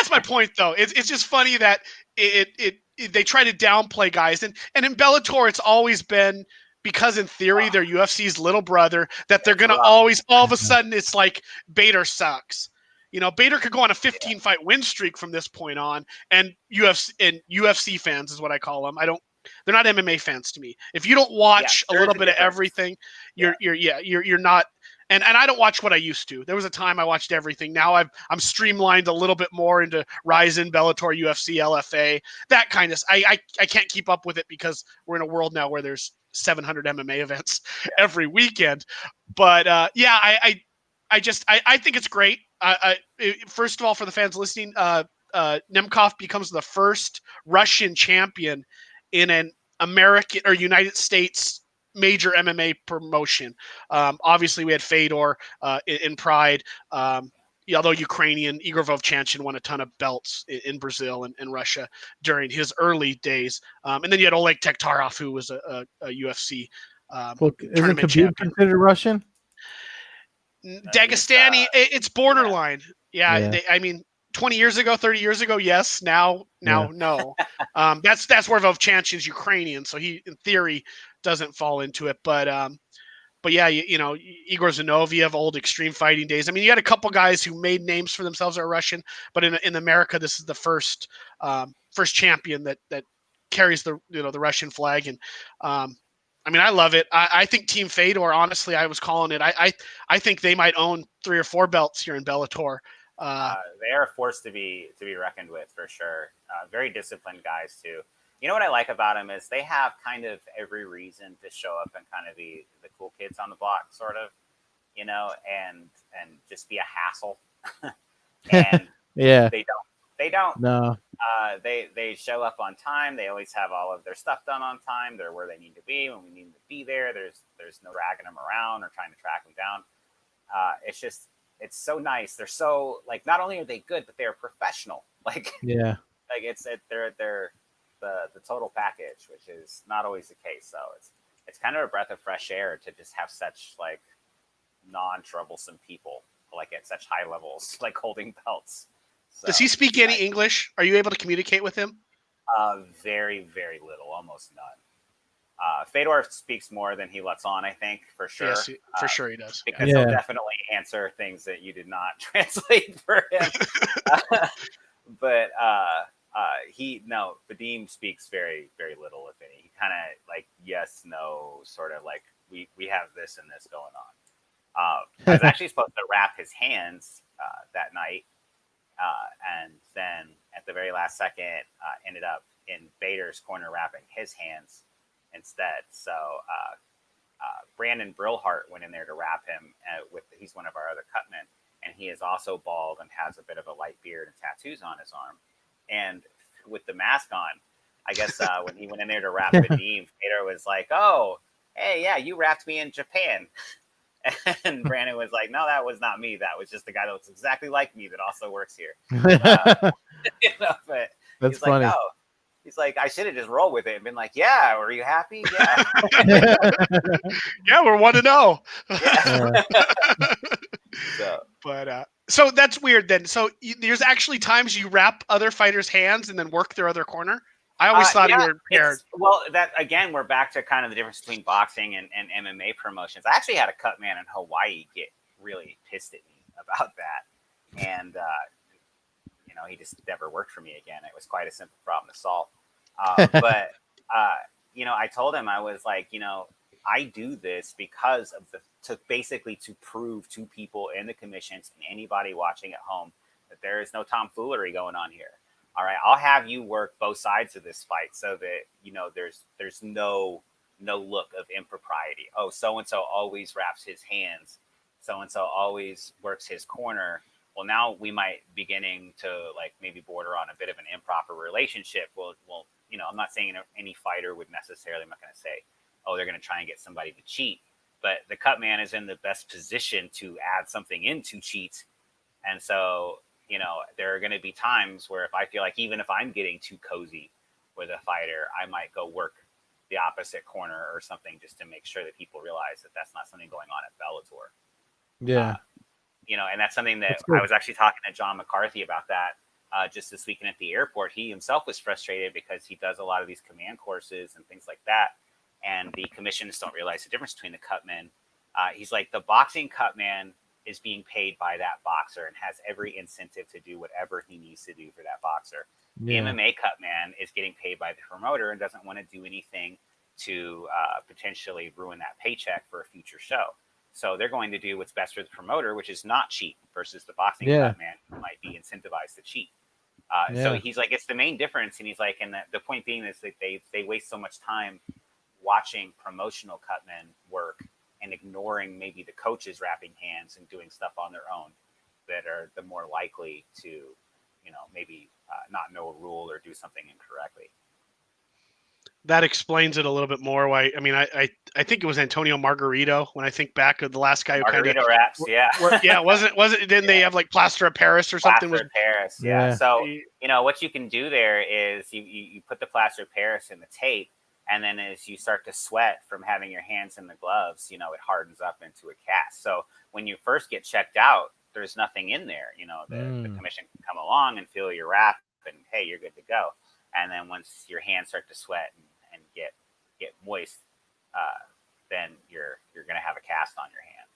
C: my point though. It's just funny that they try to downplay guys, and in Bellator it's always been because in theory they're UFC's little brother, that they're going to always, all of a sudden, it's like Bader sucks. You know, Bader could go on a 15-fight win streak from this point on, and UFC fans is what I call them. They're not MMA fans to me. If you don't watch a little bit of everything, you're not. And I don't watch what I used to. There was a time I watched everything. Now I'm streamlined a little bit more into Ryzen, Bellator, UFC, LFA, that kind of. I can't keep up with it because we're in a world now where there's 700 MMA events every weekend. But I think it's great. First of all, for the fans listening, Nemkov becomes the first Russian champion in an American or United States major MMA promotion. Obviously, we had Fedor in Pride. Although Ukrainian Igor Vovchanchin won a ton of belts in Brazil and Russia during his early days. And then you had Oleg Tektarov, who was a UFC tournament champion.
A: Considered Russian?
C: Dagestani, it's borderline. Yeah. 20 years ago, 30 years ago, yes. Now, no. That's where Vovchanchin's Ukrainian, so he, in theory, doesn't fall into it. But yeah, Igor Zinoviev, old extreme fighting days. I mean, you had a couple guys who made names for themselves that are Russian, but in America, this is the first champion that carries the Russian flag. And I mean, I love it. I think Team Fedor, honestly, I was calling it. I think they might own 3 or 4 belts here in Bellator.
B: They are a force to be reckoned with for sure. Very disciplined guys too. You know what I like about them is they have kind of every reason to show up and kind of be the cool kids on the block, sort of, and just be a hassle. And they don't.
A: No.
B: They show up on time. They always have all of their stuff done on time. They're where they need to be when we need them to be there. There's no dragging them around or trying to track them down. It's so nice. They're so, like, not only are they good, but they're professional. Like, they're the total package, which is not always the case. So it's kind of a breath of fresh air to just have such, like, non-troublesome people, like, at such high levels, like holding belts. So,
C: does he speak any English? Are you able to communicate with him?
B: Very, very little, almost none. Fedor speaks more than he lets on, I think, for sure.
C: Yes, for sure he does.
B: Because he'll definitely answer things that you did not translate for him. But Vadim speaks very, very little, if any. He kind of like yes, no, sort of like we have this and this going on. I was actually supposed to wrap his hands that night, and then at the very last second, ended up in Bader's corner wrapping his hands instead. So Brandon Brillhart went in there to wrap him. He's one of our other cutmen, and he is also bald and has a bit of a light beard and tattoos on his arm. And with the mask on, I guess when he went in there to wrap Vadim, Fedor was like, "Oh, hey, yeah, you wrapped me in Japan." And Brandon was like, "No, that was not me. That was just the guy that looks exactly like me that also works here." But
A: that's
B: he's
A: funny.
B: Like, "Oh." He's like, I should have just rolled with it and been like, "Yeah, were you happy?" Yeah.
C: Yeah, we're 1-0.
B: Yeah.
C: So that's weird then. So there's actually times you wrap other fighters' hands and then work their other corner. I always thought you were paired.
B: Well, that again, we're back to kind of the difference between boxing and MMA promotions. I actually had a cut man in Hawaii get really pissed at me about that, and he just never worked for me again. It was quite a simple problem to solve. But I told him, I was like, I do this because of to prove to people in the commissions and anybody watching at home that there is no tomfoolery going on here. All right, I'll have you work both sides of this fight so that there's no look of impropriety. Oh, so and so always wraps his hands. So and so always works his corner. Well, now we might beginning to like maybe border on a bit of an improper relationship. Well, I'm not saying any fighter would necessarily. I'm not going to say, oh, they're going to try and get somebody to cheat. But the cut man is in the best position to add something in to cheat. And so, there are going to be times where if I feel like even if I'm getting too cozy with a fighter, I might go work the opposite corner or something just to make sure that people realize that that's not something going on at Bellator.
A: Yeah.
B: And that's something that I was actually talking to John McCarthy about that just this weekend at the airport. He himself was frustrated because he does a lot of these command courses and things like that. and the commissions don't realize the difference between the cutman. He's like, the boxing cutman is being paid by that boxer and has every incentive to do whatever he needs to do for that boxer. The MMA cutman is getting paid by the promoter and doesn't want to do anything to potentially ruin that paycheck for a future show. So they're going to do what's best for the promoter, which is not cheat, versus the boxing cutman who might be incentivized to cheat. So he's like, it's the main difference. And he's like, and the point being is that they waste so much time watching promotional cutmen work and ignoring maybe the coaches wrapping hands and doing stuff on their own that are the more likely to, maybe not know a rule or do something incorrectly.
C: That explains it a little bit more. Why? I mean, I think it was Antonio Margarito. When I think back of the last guy who kind of
B: raps,
C: wasn't Didn't they have like plaster of Paris or something?
B: Plaster of Paris, yeah. So what you can do there is you put the plaster of Paris in the tape, and then as you start to sweat from having your hands in the gloves, it hardens up into a cast. So when you first get checked out, there's nothing in there. The commission can come along and feel your wrap, and hey, you're good to go. And then once your hands start to sweat and get moist, then you're going to have a cast on your hand.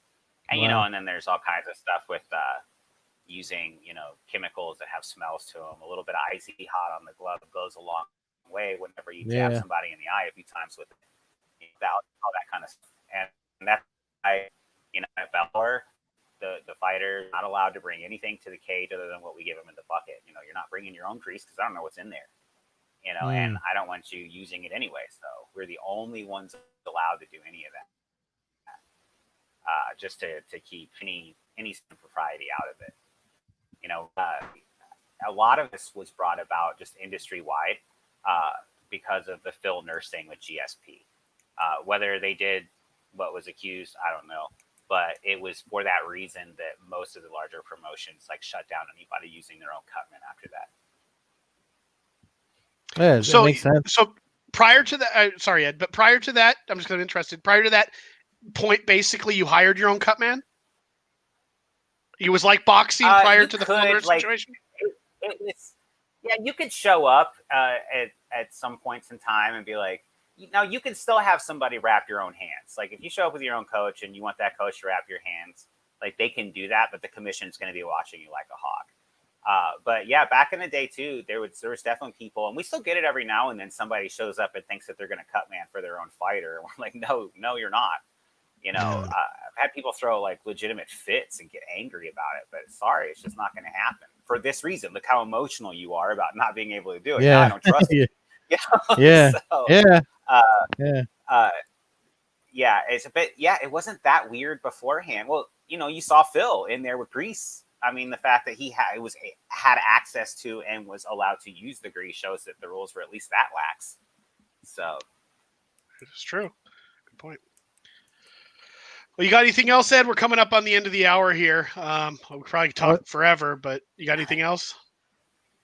B: And and then there's all kinds of stuff with using chemicals that have smells to them. A little bit of icy hot on the glove goes a long way whenever you jab somebody in the eye a few times with all that kind of stuff. And that's why at Bellator, the fighter not allowed to bring anything to the cage other than what we give them in the bucket. You're not bringing your own grease because I don't know what's in there. And I don't want you using it anyway. So we're the only ones allowed to do any of that, just to keep any propriety out of it. A lot of this was brought about just industry wide because of the Phil Nurse thing with GSP. Whether they did what was accused, I don't know, but it was for that reason that most of the larger promotions shut down anybody using their own cutman after that.
A: Yeah, that makes sense.
C: So prior to that, sorry, Ed, but prior to that, I'm just kind of interested. Prior to that point, basically, you hired your own cutman. It was like boxing prior to the Phil Nurse situation.
B: You could show up at some points in time and be like, you can still have somebody wrap your own hands. Like if you show up with your own coach and you want that coach to wrap your hands, they can do that, but the commission is going to be watching you like a hawk. But yeah, back in the day too, there was definitely people, and we still get it every now and then. Somebody shows up and thinks that they're going to cut man for their own fighter. And we're like, no, you're not. I've had people throw legitimate fits and get angry about it, but sorry, it's just not going to happen for this reason. Look how emotional you are about not being able to do it.
A: Yeah,
B: now I don't trust you. It's a bit. Yeah, it wasn't that weird beforehand. Well, you saw Phil in there with grease. I mean, the fact that he had access to and was allowed to use the grease shows that the rules were at least that lax. So
C: it's true. Good point. Well, you got anything else, Ed? We're coming up on the end of the hour here. We'll probably talk forever, but you got anything else?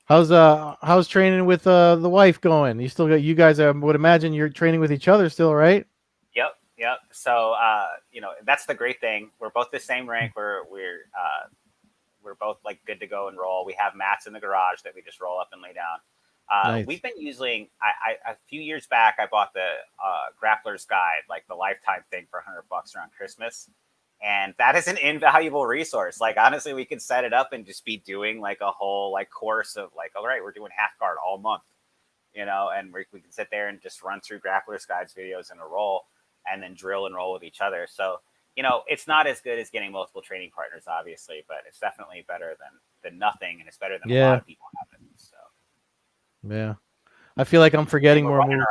A: How's training with the wife going? You guys, I would imagine you're training with each other still, right?
B: Yep. So that's the great thing. We're both the same rank. We're both good to go and roll. We have mats in the garage that we just roll up and lay down. Nice. We've been using, a few years back, I bought the Grappler's Guide, the lifetime thing for $100 around Christmas. And that is an invaluable resource. Honestly, we could set it up and just be doing a whole course of all right, we're doing half guard all month, and we can sit there and just run through Grappler's Guides videos in a roll and then drill and roll with each other. So, it's not as good as getting multiple training partners, obviously, but it's definitely better than nothing. And it's better than a lot of people have it. So.
A: Yeah, I feel like I'm forgetting more moves.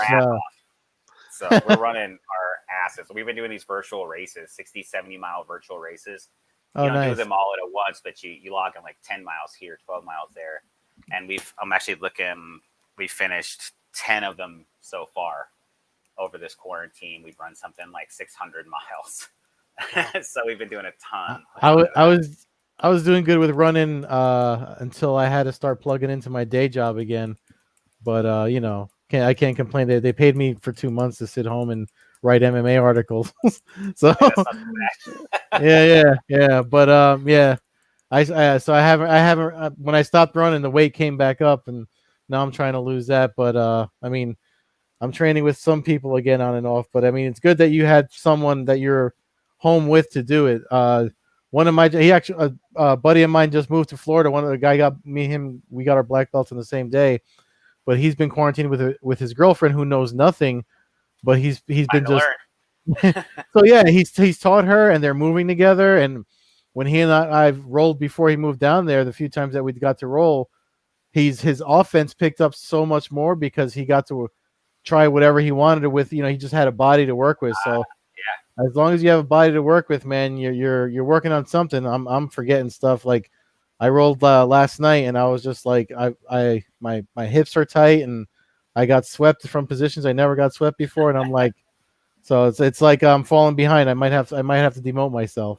B: So we're running our asses. We've been doing these virtual races, 60, 70-mile virtual races. You don't do them all at once, but you log in 10 miles here, 12 miles there. And I'm actually looking, we finished 10 of them so far over this quarantine. We've run something like 600 miles. So we've been doing a ton.
A: I was doing good with running until I had to start plugging into my day job again. But I can't complain. They paid me for 2 months to sit home and write MMA articles. So yeah. But I haven't. When I stopped running, the weight came back up, and now I'm trying to lose that. But I mean, I'm training with some people again on and off. But I mean, it's good that you had someone that you're home with to do it. One of my he actually a buddy of mine just moved to Florida. One of the guy got him. We got our black belts on the same day, but he's been quarantined with his girlfriend who knows nothing. But he's been just so yeah. He's taught her, and they're moving together. And when he and I've rolled before he moved down there, the few times that we got to roll, his offense picked up so much more because he got to try whatever he wanted to with. He just had a body to work with. So as long as you have a body to work with, man, you're working on something. I'm forgetting stuff. Like I rolled last night, and I was just like, my hips are tight, and I got swept from positions I never got swept before, and I'm like, so it's like I'm falling behind. I might have to demote myself.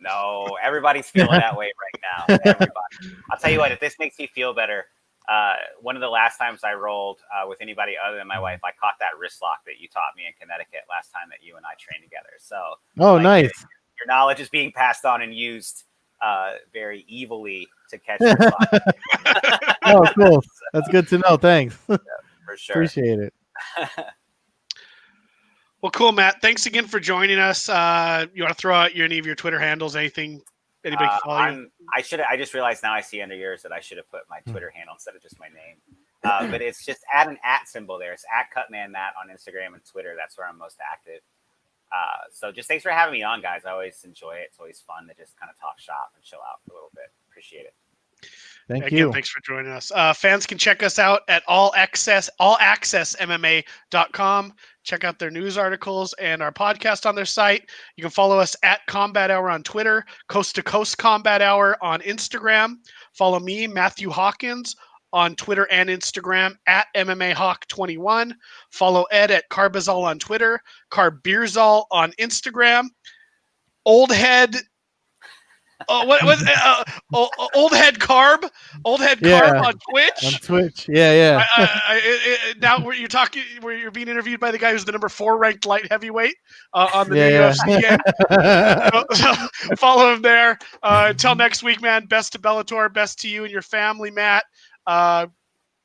B: No, everybody's feeling that way right now. Everybody. I'll tell you what, if this makes you feel better, one of the last times I rolled with anybody other than my wife, I caught that wrist lock that you taught me in Connecticut last time that you and I trained together. So,
A: nice.
B: Your knowledge is being passed on and used very evilly to catch wrist lock.
A: Oh, cool. That's good to know. Thanks.
B: Yeah, for sure.
A: Appreciate it.
C: Well, cool, Matt. Thanks again for joining us. You want to throw out any of your Twitter handles, anything? Anybody can follow you?
B: I just realized now I see under yours that I should have put my Twitter handle instead of just my name. But it's just add an @ symbol there. It's @Cutman Matt on Instagram and Twitter. That's where I'm most active. So just thanks for having me on, guys. I always enjoy it. It's always fun to just kind of talk shop and chill out a little bit. Appreciate it.
A: Thank you.
C: Thanks for joining us. Fans can check us out at allaccessmma.com. Check out their news articles and our podcast on their site. You can follow us at Combat Hour on Twitter, Coast-to-Coast Combat Hour on Instagram. Follow me, Matthew Hawkins, on Twitter and Instagram at MMAHawk21. Follow Ed at Carbazol on Twitter, Carbeerzol on Instagram. Old Head Carb on Twitch.
A: On Twitch, yeah.
C: Now you're talking, where you're being interviewed by the guy who's the number 4 ranked light heavyweight on the new UFC game. So follow him there. Until next week, man. Best to Bellator. Best to you and your family, Matt.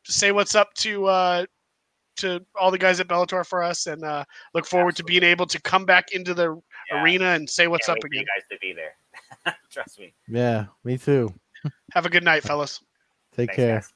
C: Say what's up to all the guys at Bellator for us, and look forward to being able to come back into the arena and say what's up again.
B: You guys to be there. Trust me.
A: Yeah, me too.
C: Have a good night, fellas.
A: Take care.
B: Guys.